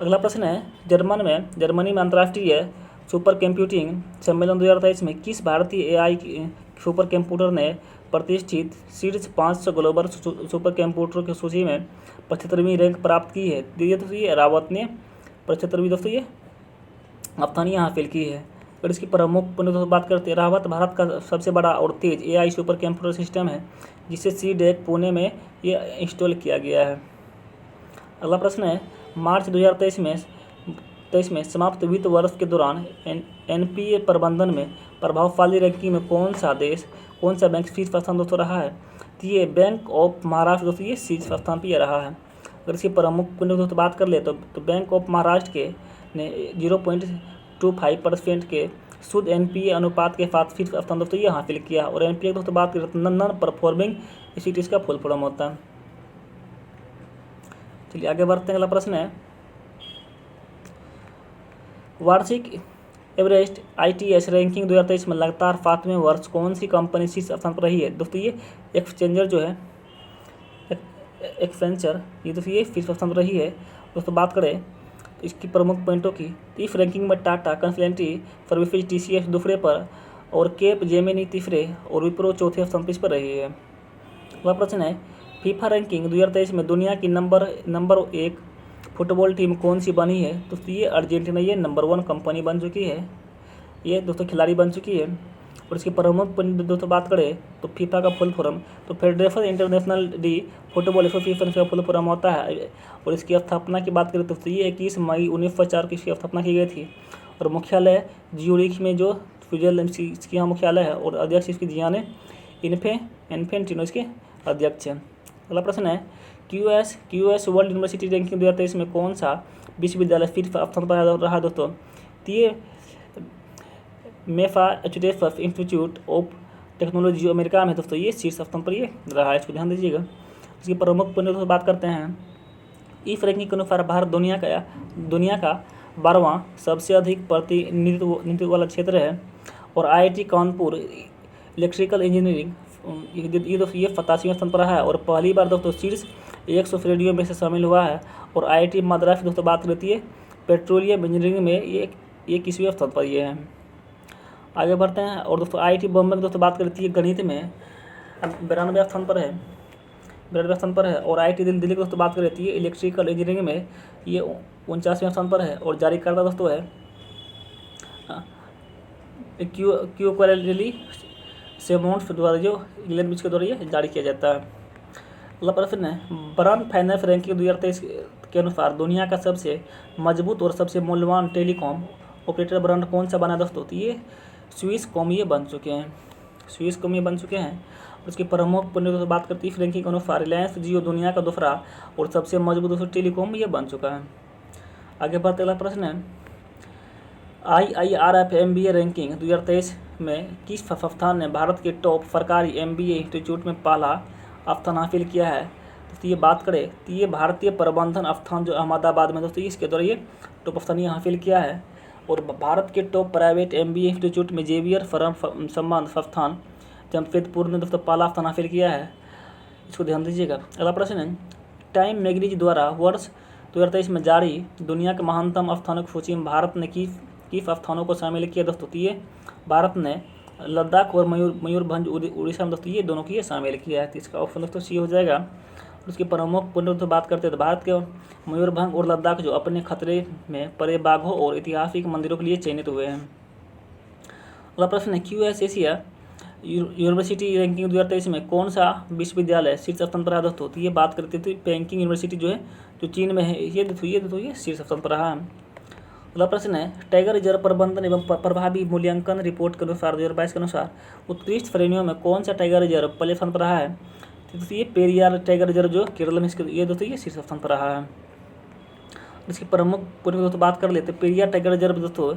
अगला प्रश्न है, जर्मनी में अंतर्राष्ट्रीय सुपर कंप्यूटिंग सम्मेलन 2023 में किस भारतीय एआई सुपर कंप्यूटर ने प्रतिष्ठित शीर्ष 500 ग्लोबल सुपर कंप्यूटरों की सूची में 75वीं रैंक प्राप्त की है? ये दोस्तों ये रावत ने 75वीं दोस्तों ये अफतानी हासिल की है। अगर इसकी प्रमुख दोस्तों बात करते हैं, रावत भारत का सबसे बड़ा और तेज एआई सुपर कंप्यूटर सिस्टम है जिसे सीडेक पुणे में ये इंस्टॉल किया गया है। अगला प्रश्न है, मार्च 2023 में समाप्त वित्त वर्ष के दौरान एनपीए प्रबंधन में प्रभावशाली रैंकिंग में कौन सा बैंक शीर्ष स्थान दोस्तों रहा है? तो ये बैंक ऑफ महाराष्ट्र दोस्तों ये शीर्ष स्थान पर रहा है। अगर इसकी प्रमुख दोस्तों बात कर ले तो बैंक ऑफ महाराष्ट्र के ने 0.25% के शुद्ध एनपीए अनुपात के साथ शीर्ष स्थान दोस्तों ये हासिल किया। और एनपीए दोस्तों बात करें तो नॉन परफॉर्मिंग एसेट्स का फुल फॉर्म होता है। चलिए आगे बढ़ते हैं। अगला प्रश्न है, वार्षिक एवरेस्ट आईटीएस रैंकिंग 2023 में लगातार 7वें वर्ष कौन सी कंपनी शीर्ष स्थान पर रही है? दोस्तों ये एक्सचेंजर जो है एक्सेंचर ये दोस्तों ये शीर्ष स्थान पर रही है। दोस्तों बात करें इसकी प्रमुख पॉइंटों की, तो इस रैंकिंग में टाटा कंसल्टेंसी सर्विसेज टीसीएस दूसरे पर और केप जेमिनी तीसरे और विप्रो चौथे स्थान पर रही है। अगला प्रश्न है, फीफा रैंकिंग 2023 में दुनिया की नंबर 1 फुटबॉल टीम कौन सी बनी है? दोस्तों ये अर्जेंटीना ये नंबर 1 कंपनी बन चुकी है, ये दोस्तों खिलाड़ी बन चुकी है। और इसकी प्रमुख दोस्तों बात करें तो फीफा का फुल फॉर्म तो federation international D football association का फुल फॉर्म होता है। और इसकी स्थापना की बात करें तो ये 21 मई 1904 की इसकी स्थापना की गई थी। और मुख्यालय ज्यूरिख में जो स्विट्जरलैंड इसकी यहाँ मुख्यालय है और अध्यक्ष इसकी जियाने इन्फेंटिनो इसके अध्यक्ष हैं। अगला प्रश्न है, क्यूएस वर्ल्ड यूनिवर्सिटी रैंकिंग 2023 में कौन सा विश्वविद्यालय शीर्ष स्थान पर रहा दोस्तों? तो ये Massachusetts institute of technology America में दोस्तों ये शीर्ष स्थान पर ये रहा है, इसको ध्यान दीजिएगा। इसकी प्रमुख पॉइंट दोस्तों बात करते हैं, इस रैंकिंग के अनुसार भारत दुनिया का 12वां सबसे अधिक प्रतिनिधित्व वाला क्षेत्र है। और आईआईटी कानपुर इलेक्ट्रिकल इंजीनियरिंग ये दोस्तों ये 87वें स्थान पर रहा है और पहली बार दोस्तों शीर्ष 100 श्रेणियों में से शामिल हुआ है। और आईआईटी मद्रास दोस्तों बात करती है पेट्रोलियम इंजीनियरिंग में ये 21वें स्थान पर ये है। आगे बढ़ते हैं। और दोस्तों आईआईटी बॉम्बे में दोस्तों बात करती है गणित में 92 स्थान पर है, 92वें स्थान पर है। और आईआईटी दिल्ली की दोस्तों बात करती है इलेक्ट्रिकल इंजीनियरिंग में ये 49वें स्थान पर है। और जारी करता दोस्तों है क्यूक्वाली सेमोन्स द्वारा जो इंग्लैंड बीच के द्वारा ये जारी किया जाता है। अगला प्रश्न है, ब्रांड फाइनेंस रैंकिंग 2023 के अनुसार दुनिया का सबसे मजबूत और सबसे मूल्यवान टेलीकॉम ऑपरेटर ब्रांड कौन सा बना दोस्तों? तो ये स्विसकॉम ये बन चुके हैं, उसकी प्रमुख दोस्तों बात करती है रैंकिंग के अनुसार रिलायंस जियो दुनिया का दूसरा और सबसे मजबूत दोस्तों टेलीकॉम ये बन चुका है। आगे बढ़ते अगला प्रश्न है, IIRF MBA रैंकिंग 2023 में किस संस्थान ने भारत के टॉप सरकारी MBA इंस्टीट्यूट में पहला स्थान हासिल किया है? तो ये बात करें तो ये भारतीय प्रबंधन स्थान जो अहमदाबाद में दोस्तों इसके द्वारा ये टॉप स्थान हासिल किया है। और भारत के टॉप प्राइवेट MBA इंस्टीट्यूट में जेवियर फर्म सम्मान संस्थान जमशेदपुर ने दोस्तों पहला स्थान हासिल किया है, इसको ध्यान दीजिएगा। अगला प्रश्न है, टाइम मैगजीन द्वारा वर्ष 2023 में जारी दुनिया के महानतम स्थानों की सूची में भारत ने किस स्थानों को शामिल किया दोस्तों? तो ये भारत ने लद्दाख और मयूरभंज उड़ीसा में दोस्तों ये दोनों की ये शामिल किया है, तो इसका ऑप्शन दोस्तों सी हो जाएगा। उसकी प्रमुख पॉइंट दोस्तों बात करते हैं तो भारत के मयूरभंज और लद्दाख जो अपने खतरे में पड़े बाघों और ऐतिहासिक मंदिरों के लिए चयनित हुए हैं। अगला प्रश्न है, क्यूएस एशिया यूनिवर्सिटी रैंकिंग 2023 में कौन सा विश्वविद्यालय शीर्ष स्थान पर रहा दोस्तों? तो ये बात करते थे पेकिंग यूनिवर्सिटी जो है जो चीन में है ये दोस्तों ये शीर्ष स्थान पर रहा है। अगला प्रश्न है, टाइगर रिजर्व प्रबंधन एवं प्रभावी मूल्यांकन रिपोर्ट के अनुसार 2022 के अनुसार उत्कृष्ट श्रेणियों में कौन सा टाइगर रिजर्व पहले स्थान पर रहा है? तो ये पेरियार टाइगर रिजर्व जो केरल में ये दोस्तों ये शीर्ष स्थान पर रहा है। इसकी प्रमुख दोस्तों बात कर लेते, पेरियार टाइगर रिजर्व दोस्तों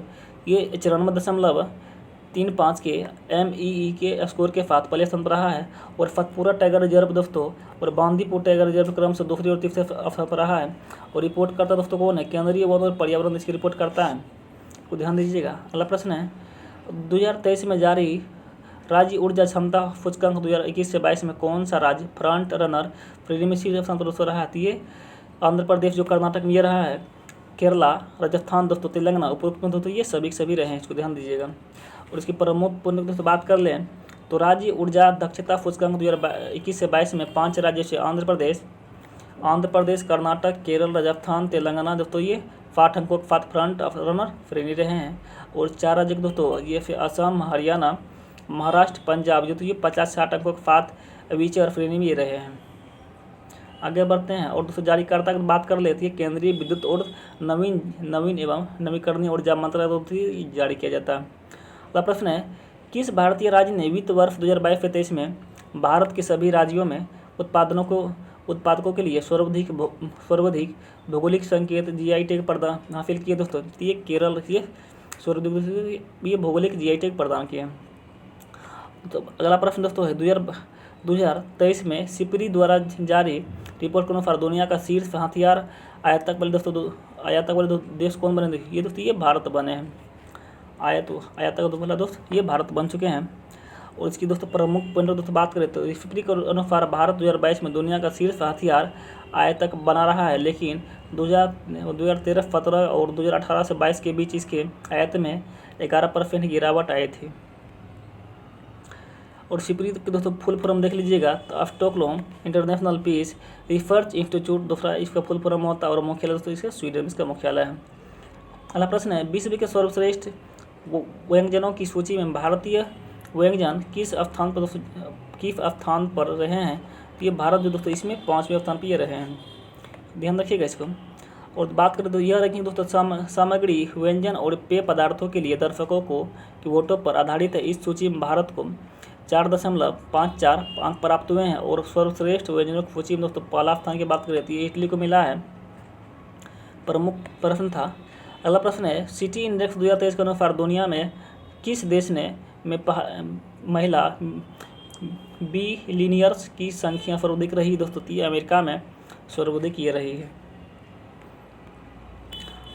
ये 94.35 के MEE के स्कोर के साथ पहले स्थान पर रहा है। और सतपुरा टाइगर रिजर्व दोस्तों और बांदीपुर टाइगर रिजर्व क्रम से दूसरे और तीसरे स्थान पर रहा है। और रिपोर्ट करता दोस्तों कौन है? केंद्रीय वन और पर्यावरण इसकी रिपोर्ट करता है, को ध्यान दीजिएगा। अगला प्रश्न है, 2023 में जारी राज्य ऊर्जा क्षमता सूचकांक 2021 से 22 में कौन सा राज्य फ्रंट रनर श्रेणी में शीर्ष स्थान पर दोस्तों रहा है? तो ये आंध्र प्रदेश जो कर्नाटक में ये रहा है, केरला, राजस्थान दोस्तों, तेलंगाना उपरोक्त में दोस्तों ये सभी के सभी रहे हैं, इसको ध्यान दीजिएगा। और इसकी प्रमुख पुण्य दोस्तों बात कर लें तो राज्य ऊर्जा दक्षता सूचकांक 2021 से 22 में 5 राज्यों से आंध्र प्रदेश, कर्नाटक, केरल, राजस्थान, तेलंगाना दोस्तों ये 60 अंकों के साथ फ्रंट रनर श्रेणी रहे हैं। और 4 राज्य दोस्तों ये फिर असम, हरियाणा, महाराष्ट्र, पंजाब जो तो ये 50-60 अंकों के साथ विचर श्रेणी में ये रहे हैं। आगे बढ़ते हैं और दोस्तों जारीकर्ता की बात कर लेती है केंद्रीय विद्युत और नवीन एवं नवीकरणीय ऊर्जा मंत्रालय द्वारा जारी किया जाता है। अगला प्रश्न है, किस भारतीय राज्य ने वित्त वर्ष 2022-23 में भारत के सभी राज्यों में उत्पादकों के लिए सर्वाधिक भौगोलिक संकेत GI टैग प्रदान हासिल किए दोस्तों? ये केरल ये भौगोलिक GI टैग प्रदान किए। तो अगला प्रश्न दोस्तों है 2023 में सिपरी द्वारा जारी रिपोर्ट के अनुसार दुनिया का शीर्ष हथियार आयातक वाले देश कौन बने? ये दोस्तों ये भारत बने हैं। आयातक वाला दोस्त ये भारत बन चुके हैं। और इसकी दोस्तों प्रमुख पॉइंट दोस्तों बात करें तो सिपरी के अनुसार भारत 2022 में दुनिया का शीर्ष हथियार आयातक बना रहा है, लेकिन 2013-17 और 2018 से 22 के बीच इसके आयात में 11% गिरावट आई थी। और सिपरी के दोस्तों फुल फॉर्म देख लीजिएगा तो Stockholm International Peace Research Institute दूसरा इसका फुल फॉर्म होता है और मुख्यालय दोस्तों इसका स्वीडन इसका मुख्यालय है। अगला प्रश्न है, विश्व के सर्वश्रेष्ठ व्यंजनों की सूची में भारतीय व्यंजन किस स्थान पर रहे हैं? तो ये भारत जो दोस्तों इसमें 5वें स्थान पर ये रहे हैं, ध्यान रखिएगा इसको। और बात करें तो यह रैंकिंग दोस्तों सामग्री, व्यंजन और पेय पदार्थों के लिए दर्शकों की वोटों पर आधारित है। इस सूची में भारत को 4.54 अंक प्राप्त हुए हैं। और सर्वश्रेष्ठ व्यंजनों की सूची में दोस्तों पहला स्थान की बात करें तो ये इटली को मिला है, प्रमुख प्रश्न था। अगला प्रश्न है, सिटी इंडेक्स 2023 के अनुसार दुनिया में किस देश में महिला बिलियनियर्स की संख्या सर्वाधिक रही दोस्तों? तो ये अमेरिका में सर्वाधिक ये रही है।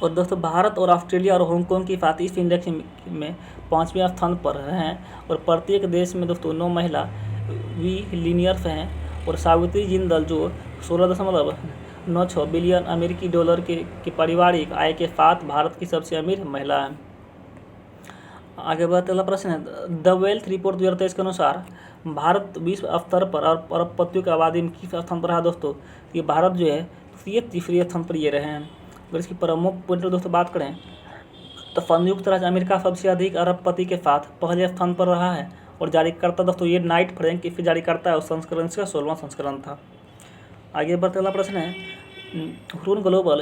और दोस्तों भारत और ऑस्ट्रेलिया और हांगकांग की साथ इस इंडेक्स में 5वें स्थान पर हैं। और प्रत्येक देश में दोस्तों 9 महिला बिलियनियर्स हैं। और सावित्री जिंदल जो 16.96 बिलियन अमेरिकी डॉलर के पारिवारिक आय के साथ भारत की सबसे अमीर महिला है। आगे बढ़ते अगला प्रश्न है, द वेल्थ रिपोर्ट 2023 के अनुसार भारत विश्व स्तर पर अरबपतियों की आबादी में किस स्थान पर रहा दोस्तों? ये भारत जो है ये 3रे स्थान पर ये रहे हैं। अगर इसकी प्रमुख पॉइंट दोस्तों बात करें तो संयुक्त राज्य अमेरिका सबसे अधिक अरबपति के साथ पहले स्थान पर रहा है। और जारीकर्ता दोस्तों ये नाइट फ्रैंक इसके जारीकर्ता है और संस्करण इसका 16वां संस्करण था। आगे बढ़ते अगला प्रश्न है, ह्रून ग्लोबल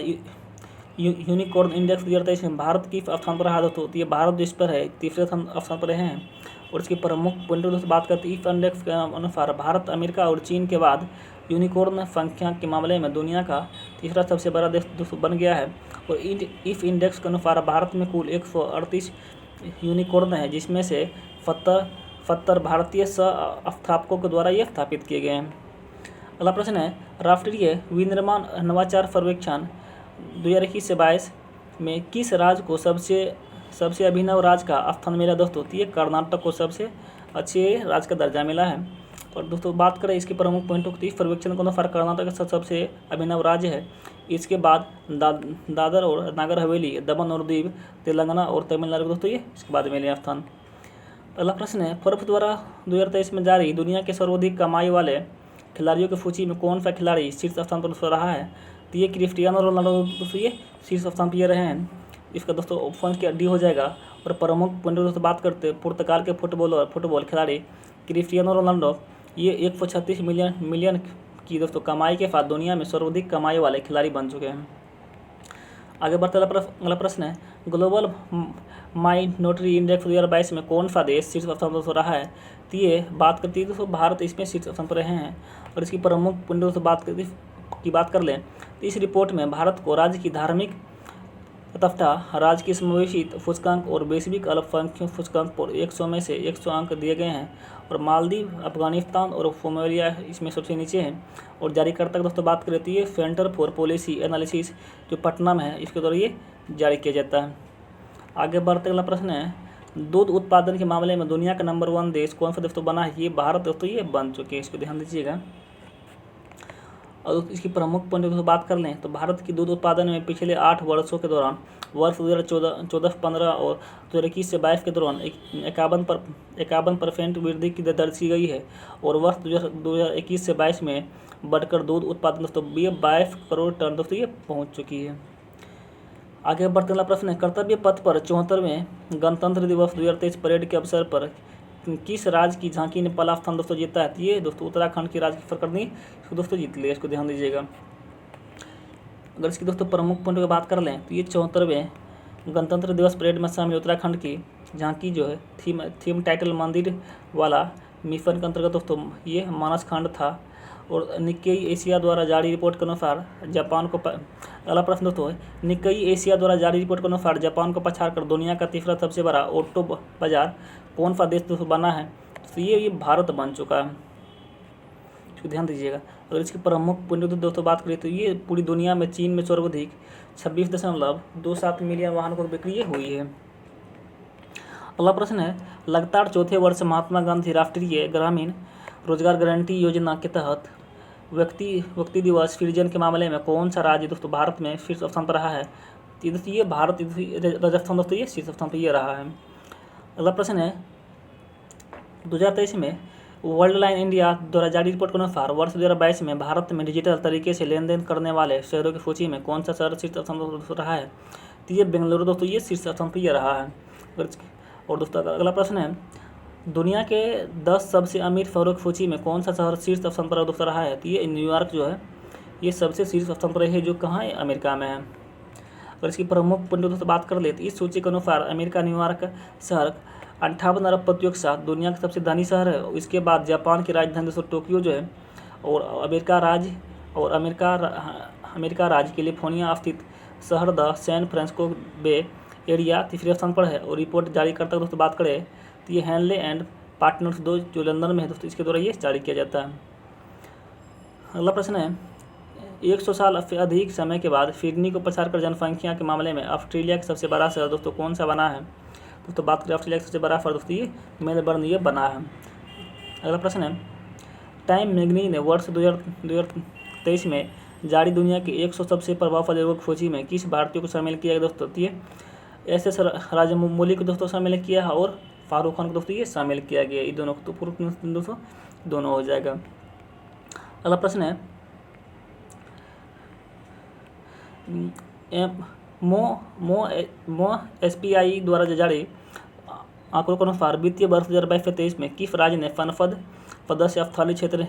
यूनिकॉर्न इंडेक्स 2023 में भारत किस स्थान पर रहा दोस्तों? तो ये भारत जो इस पर है 3रे स्थान पर हैं। और इसकी प्रमुख पॉइंट दोस्तों बात करते हैं, इस इंडेक्स के अनुसार भारत अमेरिका और चीन के बाद यूनिकॉर्न संख्या के मामले में दुनिया का 3रा सबसे बड़ा देश दोस्तों बन गया है। और इस इंडेक्स के अनुसार भारत में कुल 138 यूनिकॉर्न है, जिसमें से 70 भारतीय संस्थापकों के द्वारा ये स्थापित किए गए हैं। अगला प्रश्न है, राष्ट्रीय विनिर्माण नवाचार सर्वेक्षण 2021 से 22 में किस राज्य को सबसे अभिनव राज्य का स्थान मिला दोस्तों? तो ये कर्नाटक को सबसे अच्छे राज्य का दर्जा मिला है। और दोस्तों बात करें इसके प्रमुख पॉइंटों की, सर्वेक्षण के अनुसार कर्नाटक सबसे अभिनव राज्य है। इसके बाद दादर और नागर हवेली, दमन और दीव, तेलंगाना और तमिलनाडु दोस्तों ये इसके बाद मिले स्थान। अगला प्रश्न है, फोर्ब्स द्वारा 2023 में जारी दुनिया के सर्वाधिक कमाई वाले खिलाड़ियों की सूची में कौन सा खिलाड़ी शीर्ष स्थान पर रहा है? तो ये क्रिस्टियानो रोनाल्डो दोस्तों ये शीर्ष स्थान पर रहे हैं। इसका दोस्तों ऑप्शन के डी हो जाएगा। और प्रमुख पॉइंट दोस्तों बात करते हैं, पुर्तगाल के फुटबॉल खिलाड़ी क्रिस्टियानो रोनाल्डो ये 136 मिलियन की दोस्तों कमाई के साथ दुनिया में सर्वाधिक कमाई वाले खिलाड़ी बन चुके हैं। आगे बढ़ते अगला प्रश्न है, ग्लोबल माइनॉरिटी इंडेक्स 2022 में कौन सा देश शीर्ष स्थान पर रहा है? तो ये बात करती है दोस्तों भारत इसमें शीर्ष स्थान पर रहे हैं। और इसकी प्रमुख पॉइंट दोस्तों बात कर लें तो इस रिपोर्ट में भारत को राज्य की धार्मिक तथा राज्य की समावेशी सूचकांक और वैश्विक अल्पसंख्यक सूचकांक पर 100 में से 100 अंक दिए गए हैं। और मालदीव, अफगानिस्तान और सोमालिया इसमें सबसे नीचे हैं। और जारीकर्ता दोस्तों बात करें तो ये सेंटर फॉर पॉलिसी एनालिसिस जो पटना में है, इसके द्वारा ये जारी किया जाता है। आगे बढ़ते अगला प्रश्न है, दूध उत्पादन के मामले में दुनिया का नंबर 1 देश कौन सा दोस्तों बना है? ये भारत दोस्तों ये बन चुके हैं, इसको ध्यान दीजिएगा। और इसकी प्रमुख पॉइंट की बात कर लें तो भारत की दूध उत्पादन में पिछले 8 वर्षों के दौरान वर्ष 2014-15 और 2021 से 22 के दौरान 51% वृद्धि की दर्ज की गई है। और वर्ष 2021 से 22 में बढ़कर दूध उत्पादन दोस्तों ये 22 करोड़ टन दोस्तों ये पहुंच चुकी है। आगे बढ़ते अगला प्रश्न है, कर्तव्य पथ पर 74वें गणतंत्र दिवस 2023 परेड के अवसर पर किस राज्य की झांकी ने पहला स्थान दोस्तों जीता है? ये दोस्तों उत्तराखंड की राज्य की फरकरनी इसको दोस्तों जीत लिया, इसको ध्यान दीजिएगा। अगर इसकी दोस्तों प्रमुख पॉइंट की बात कर लें तो ये 74वें गणतंत्र दिवस परेड में शामिल उत्तराखंड की झांकी जो है थीम टाइटल मंदिर वाला मिशन के अंतर्गत दोस्तों ये मानस खंड था। और निक्केई एशिया द्वारा जारी रिपोर्ट के अनुसार जापान को अगला प्रश्न दोस्तों है, निक्केई एशिया द्वारा जारी रिपोर्ट के अनुसार जापान को पछाड़कर दुनिया का तीसरा सबसे बड़ा ऑटो बाजार कौन सा देश दोस्तों बना है? तो ये भारत बन चुका है, इसको ध्यान दीजिएगा। अगर इसकी प्रमुख पॉइंट दोस्तों बात करें तो ये पूरी दुनिया में चीन में सर्वाधिक 26.27 मिलियन वाहनों को बिक्री हुई है। अगला प्रश्न है, लगातार चौथे वर्ष महात्मा गांधी राष्ट्रीय ग्रामीण रोजगार गारंटी योजना के तहत व्यक्ति दिवस सृजन के मामले में कौन सा राज्य दोस्तों भारत में शीर्ष स्थान पर रहा है? दोस्तों ये भारत राजस्थान दोस्तों ये शीर्ष स्थान पर ये रहा है। अगला प्रश्न है, 2023 में वर्ल्ड लाइन इंडिया द्वारा जारी रिपोर्ट के अनुसार वर्ष 2022 में भारत में डिजिटल तरीके से लेन देन करने वाले शहरों की सूची में कौन सा शहर शीर्ष स्थान पर रहा है? तो ये बेंगलुरु दोस्तों ये शीर्ष स्थान पर ये रहा है। और दोस्तों अगला प्रश्न है, दुनिया के 10 सबसे अमीर शहरों की सूची में कौन सा शहर शीर्ष स्थान पर दोस्तों रहा है? तो ये न्यूयॉर्क जो है ये सबसे शीर्ष स्थान पर है, जो कहाँ है? अमेरिका में है। अगर इसकी प्रमुख पॉइंट दोस्तों बात कर ले तो इस सूची के अनुसार अमेरिका न्यूयॉर्क शहर 58 अरबपतियों के साथ दुनिया का सबसे धनी शहर है। इसके बाद जापान की राजधानी दोस्तों टोक्यो जो है, और अमेरिका राज्य कैलिफोर्निया स्थित शहर the San Francisco Bay Area तीसरे स्थान पर है। और रिपोर्ट जारी करता दोस्तों बात करें तो ये हैनले एंड पार्टनर्स दो जो लंदन में है दोस्तों, इसके द्वारा ये जारी किया जाता है। अगला प्रश्न है, 100 साल से अधिक समय के बाद सिडनी को पछाड़कर जनसंख्या के मामले में ऑस्ट्रेलिया का सबसे बड़ा शहर दोस्तों कौन सा बना है? दोस्तों बात करें ऑस्ट्रेलिया का सबसे बड़ा शहर दोस्तों ये मेलबर्न ये बना है। अगला प्रश्न है, टाइम मैगजीन ने वर्ष 2023 में जारी दुनिया के 100 सबसे प्रभावशाली लोगों की सूची में किस भारतीय को शामिल किया गया दोस्तों? ये ऐसे राजमौली को दोस्तों शामिल किया है और फारूक खान को दोस्तों ये शामिल किया गया। ये दोनों तो पूर्व दोस्तों दोनों हो जाएगा। अगला प्रश्न है, मो SPI द्वारा जारी आंकड़ों के अनुसार वित्तीय वर्ष 2022-23 में किस राज्य ने संसद सदस्य स्थानीय क्षेत्र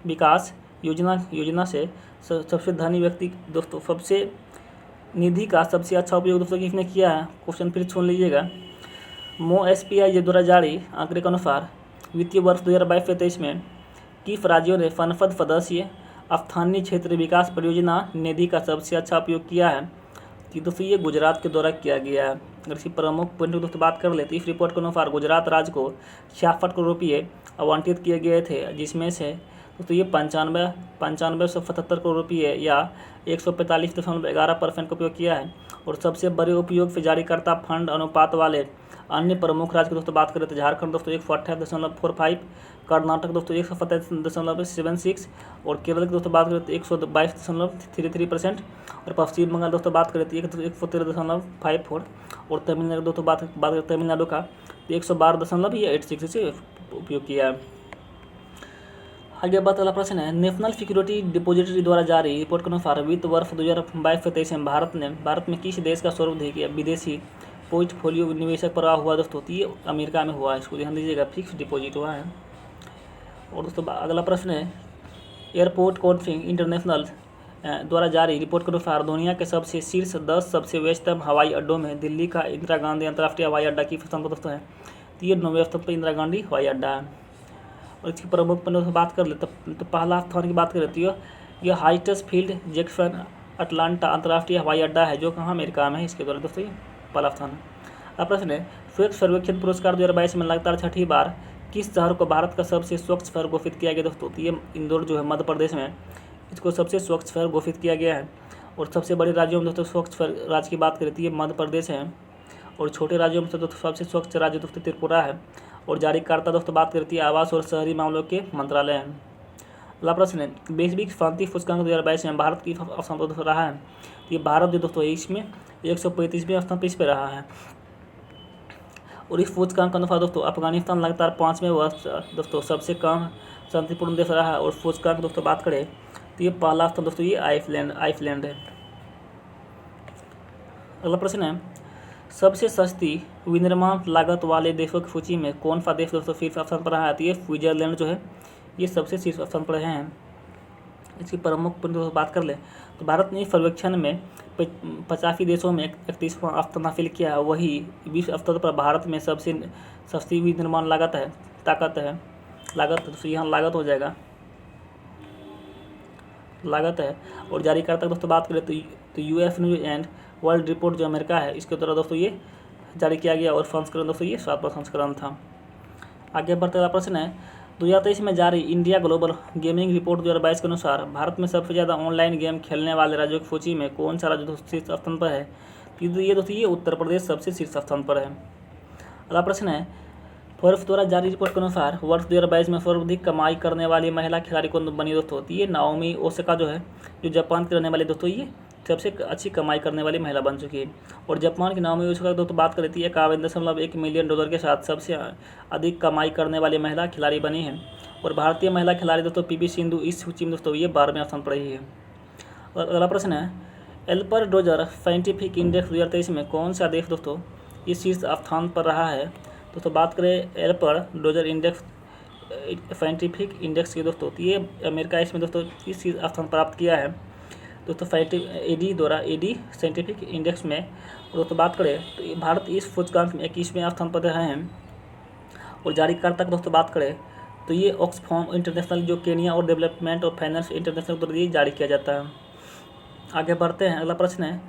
विकास योजना से सबसे धनी व्यक्ति दोस्तों सबसे निधि का सबसे अच्छा उपयोग दोस्तों किसने किया है? क्वेश्चन फिर सुन लीजिएगा। मो SPI द्वारा जारी आंकड़े के अनुसार वित्तीय वर्ष 2022-23 में किस राज्यों ने संसद सदस्य स्थानीय क्षेत्र विकास परियोजना निधि का सबसे अच्छा उपयोग किया है? कि दोस्तों ये गुजरात के द्वारा किया गया है। अगर इसकी प्रमुख पॉइंट दोस्तों बात कर लेते इस रिपोर्ट के अनुसार गुजरात राज्य को 66 करोड़ रुपये आवंटित किए गए थे, जिसमें से दोस्तों ये 95,777 करोड़ रुपये या 145.11% का उपयोग किया है। और सबसे बड़े उपयोग से जारीकर्ता फंड अनुपात वाले अन्य प्रमुख राज्य की दोस्तों बात करें तो झारखंड दोस्तों 128.45, कर्नाटक दोस्तों 127.76 और केरल की दोस्तों बात करें तो 122.33% और पश्चिम बंगाल दोस्तों बात करें तो 113.54 और तमिलनाडु दोस्तों बात करें तमिलनाडु का 112.86 से उपयोग किया है। आगे बात अगला प्रश्न है, नेशनल सिक्योरिटी डिपॉजिटरी द्वारा जारी रिपोर्ट के अनुसार वित्त वर्ष 2022-23 में भारत में किस देश का सर्वाधिक विदेशी पोर्टफोलियो निवेशक पर हुआ दोस्तों? तो ये अमेरिका में हुआ है, इसको ध्यान दीजिएगा, फिक्स डिपॉजिट हुआ है। और दोस्तों अगला प्रश्न है, एयरपोर्ट कॉन्फ्रेंस इंटरनेशनल द्वारा जारी रिपोर्ट के अनुसार दुनिया के सबसे शीर्ष 10 सबसे व्यस्तम हवाई अड्डों में दिल्ली का इंदिरा गांधी अंतर्राष्ट्रीय हवाई अड्डा की स्थान पर दोस्तों है। तो ये 9वें स्थान पर इंदिरा गांधी हवाई अड्डा है। और इसकी प्रमुख पन्नों से बात कर ले तो पहला स्थान की बात कर लेती है यह हाइटस फील्ड जैक्सन अटलांटा अंतर्राष्ट्रीय हवाई अड्डा है, जो कहाँ अमेरिका में है। इसके द्वारा दोस्तों ये पहला स्थान है। अब प्रश्न है, स्वच्छ सर्वेक्षण पुरस्कार 2022 में लगातार 6ठी बार किस शहर को भारत का सबसे स्वच्छ शहर घोषित किया गया दोस्तों? तो ये इंदौर जो है मध्य प्रदेश में, इसको सबसे स्वच्छ शहर घोषित किया गया है। और सबसे बड़े राज्यों में दोस्तों स्वच्छ राज्य की बात करें तो ये मध्य प्रदेश है। और छोटे राज्यों में से दोस्तों सबसे स्वच्छ राज्य दोस्तों त्रिपुरा है। और जारीकर्ता दोस्तों बात करती है आवास और शहरी मामलों के मंत्रालय है। अगला प्रश्न है, वैश्विक शांति सूचकांक 2022 में भारत की स्थान पर रहा है। ये भारत जो दोस्तों इसमें 135वें स्थान पर इस पर रहा है। और इस सूचकांक के अनुसार दोस्तों अफगानिस्तान लगातार 5वें वर्ष दोस्तों सबसे कम शांतिपूर्ण देश रहा है। और सूचकांक दोस्तों बात करें तो ये पहला स्थान दोस्तों ये आइसलैंड है। अगला प्रश्न है, सबसे सस्ती विनिर्माण लागत वाले देशों की सूची में कौन सा देश दोस्तों शीर्ष स्थान पर रहा है। तो ये स्विट्जरलैंड जो है ये सबसे शीर्ष स्थान पर हैं। इसकी प्रमुख दोस्तों बात कर ले तो भारत ने इस सर्वेक्षण में 85 देशों में 31वां स्थान हासिल किया है। वही विश्व स्तर पर भारत में सबसे सस्ती विनिर्माण लागत है तो यहाँ लागत हो जाएगा लागत है। और जारीकर्ता दोस्तों बात करें तो US news and world report जो अमेरिका है इसके द्वारा दोस्तों ये जारी किया गया। और संस्करण दोस्तों ये 7वां संस्करण था। आगे बढ़ते हुए प्रश्न है, 2023 में जारी इंडिया ग्लोबल गेमिंग रिपोर्ट 2022 के अनुसार भारत में सबसे ज़्यादा ऑनलाइन गेम खेलने वाले राज्यों की सूची में कौन सा राज्य दोस्तों शीर्ष स्थान पर है। तो ये दोस्तों ये उत्तर प्रदेश सबसे शीर्ष स्थान पर है। अगला प्रश्न है, फोर्ब्स द्वारा जारी रिपोर्ट के अनुसार वर्ष 2022 में सर्वाधिक कमाई करने वाली महिला खिलाड़ी कौन बनी दोस्तों। तो ये नाओमी ओसाका जो है जो जापान के रहने वाले दोस्तों ये सबसे अच्छी कमाई करने वाली महिला बन चुकी है। और जापान की नाओमी ओसाका दोस्तों बात करती है 51.1 मिलियन डॉलर के साथ सबसे अधिक कमाई करने वाली महिला खिलाड़ी बनी है। और भारतीय महिला खिलाड़ी दोस्तों पीवी सिंधु इस सूची में दोस्तों ये 12वें स्थान पर रही है। और अगला प्रश्न है, एल्पर डोजर साइंटिफिक इंडेक्स 2023 में कौन सा देश दोस्तों इस शीर्ष स्थान पर रहा है। दोस्तों बात करें एल्पर डोजर इंडेक्स साइंटिफिक इंडेक्स की दोस्तों तो ये अमेरिका इसमें दोस्तों इस शीर्ष स्थान प्राप्त किया है दोस्तों एडी साइंटिफिक इंडेक्स में। और दोस्तों बात करें तो भारत इस सूचकांक में 21वें स्थान पर रहे हैं। और जारीकर्ता की दोस्तों बात करें तो ये ऑक्सफॉर्म इंटरनेशनल जो केनिया और डेवलपमेंट और फाइनेंस इंटरनेशनल द्वारा ये जारी किया जाता है। आगे बढ़ते हैं। अगला प्रश्न है,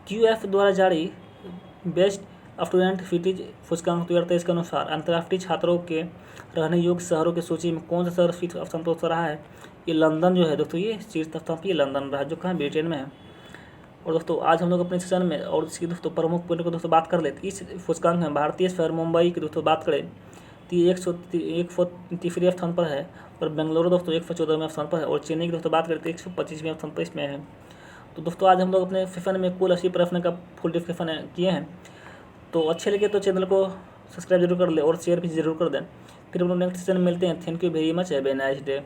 QF द्वारा जारी बेस्ट स्टूडेंट सिटीज सूचकांक 2023 के अनुसार अंतर्राष्ट्रीय छात्रों के रहने योग्य शहरों की सूची में कौन सा शहर शीर्ष स्थान पर रहा है। ये लंदन जो है दोस्तों ये शीर्ष स्थान पर लंदन रहा जो कहाँ ब्रिटेन में है। और दोस्तों आज हम लोग अपने सेशन में और इसकी दोस्तों प्रमुख पॉइंट को दोस्तों बात कर लेते। इस सूचकांक में भारतीय शहर मुंबई की दोस्तों बात करें तो 103 स्थान पर है। और बेंगलुरु दोस्तों 114वें स्थान पर है। और चेन्नई की दोस्तों बात करें तो 125वें स्थान पर इसमें है। तो दोस्तों आज हम लोग अपने सेशन में कुल 80 प्रश्न का फुल डिस्कशन किए हैं। तो अच्छे लगे तो चैनल को सब्सक्राइब जरूर कर ले और शेयर भी जरूर कर दें। फिर हम लोग नेक्स्ट सेशन में मिलते हैं। Thank you very much, have a nice day.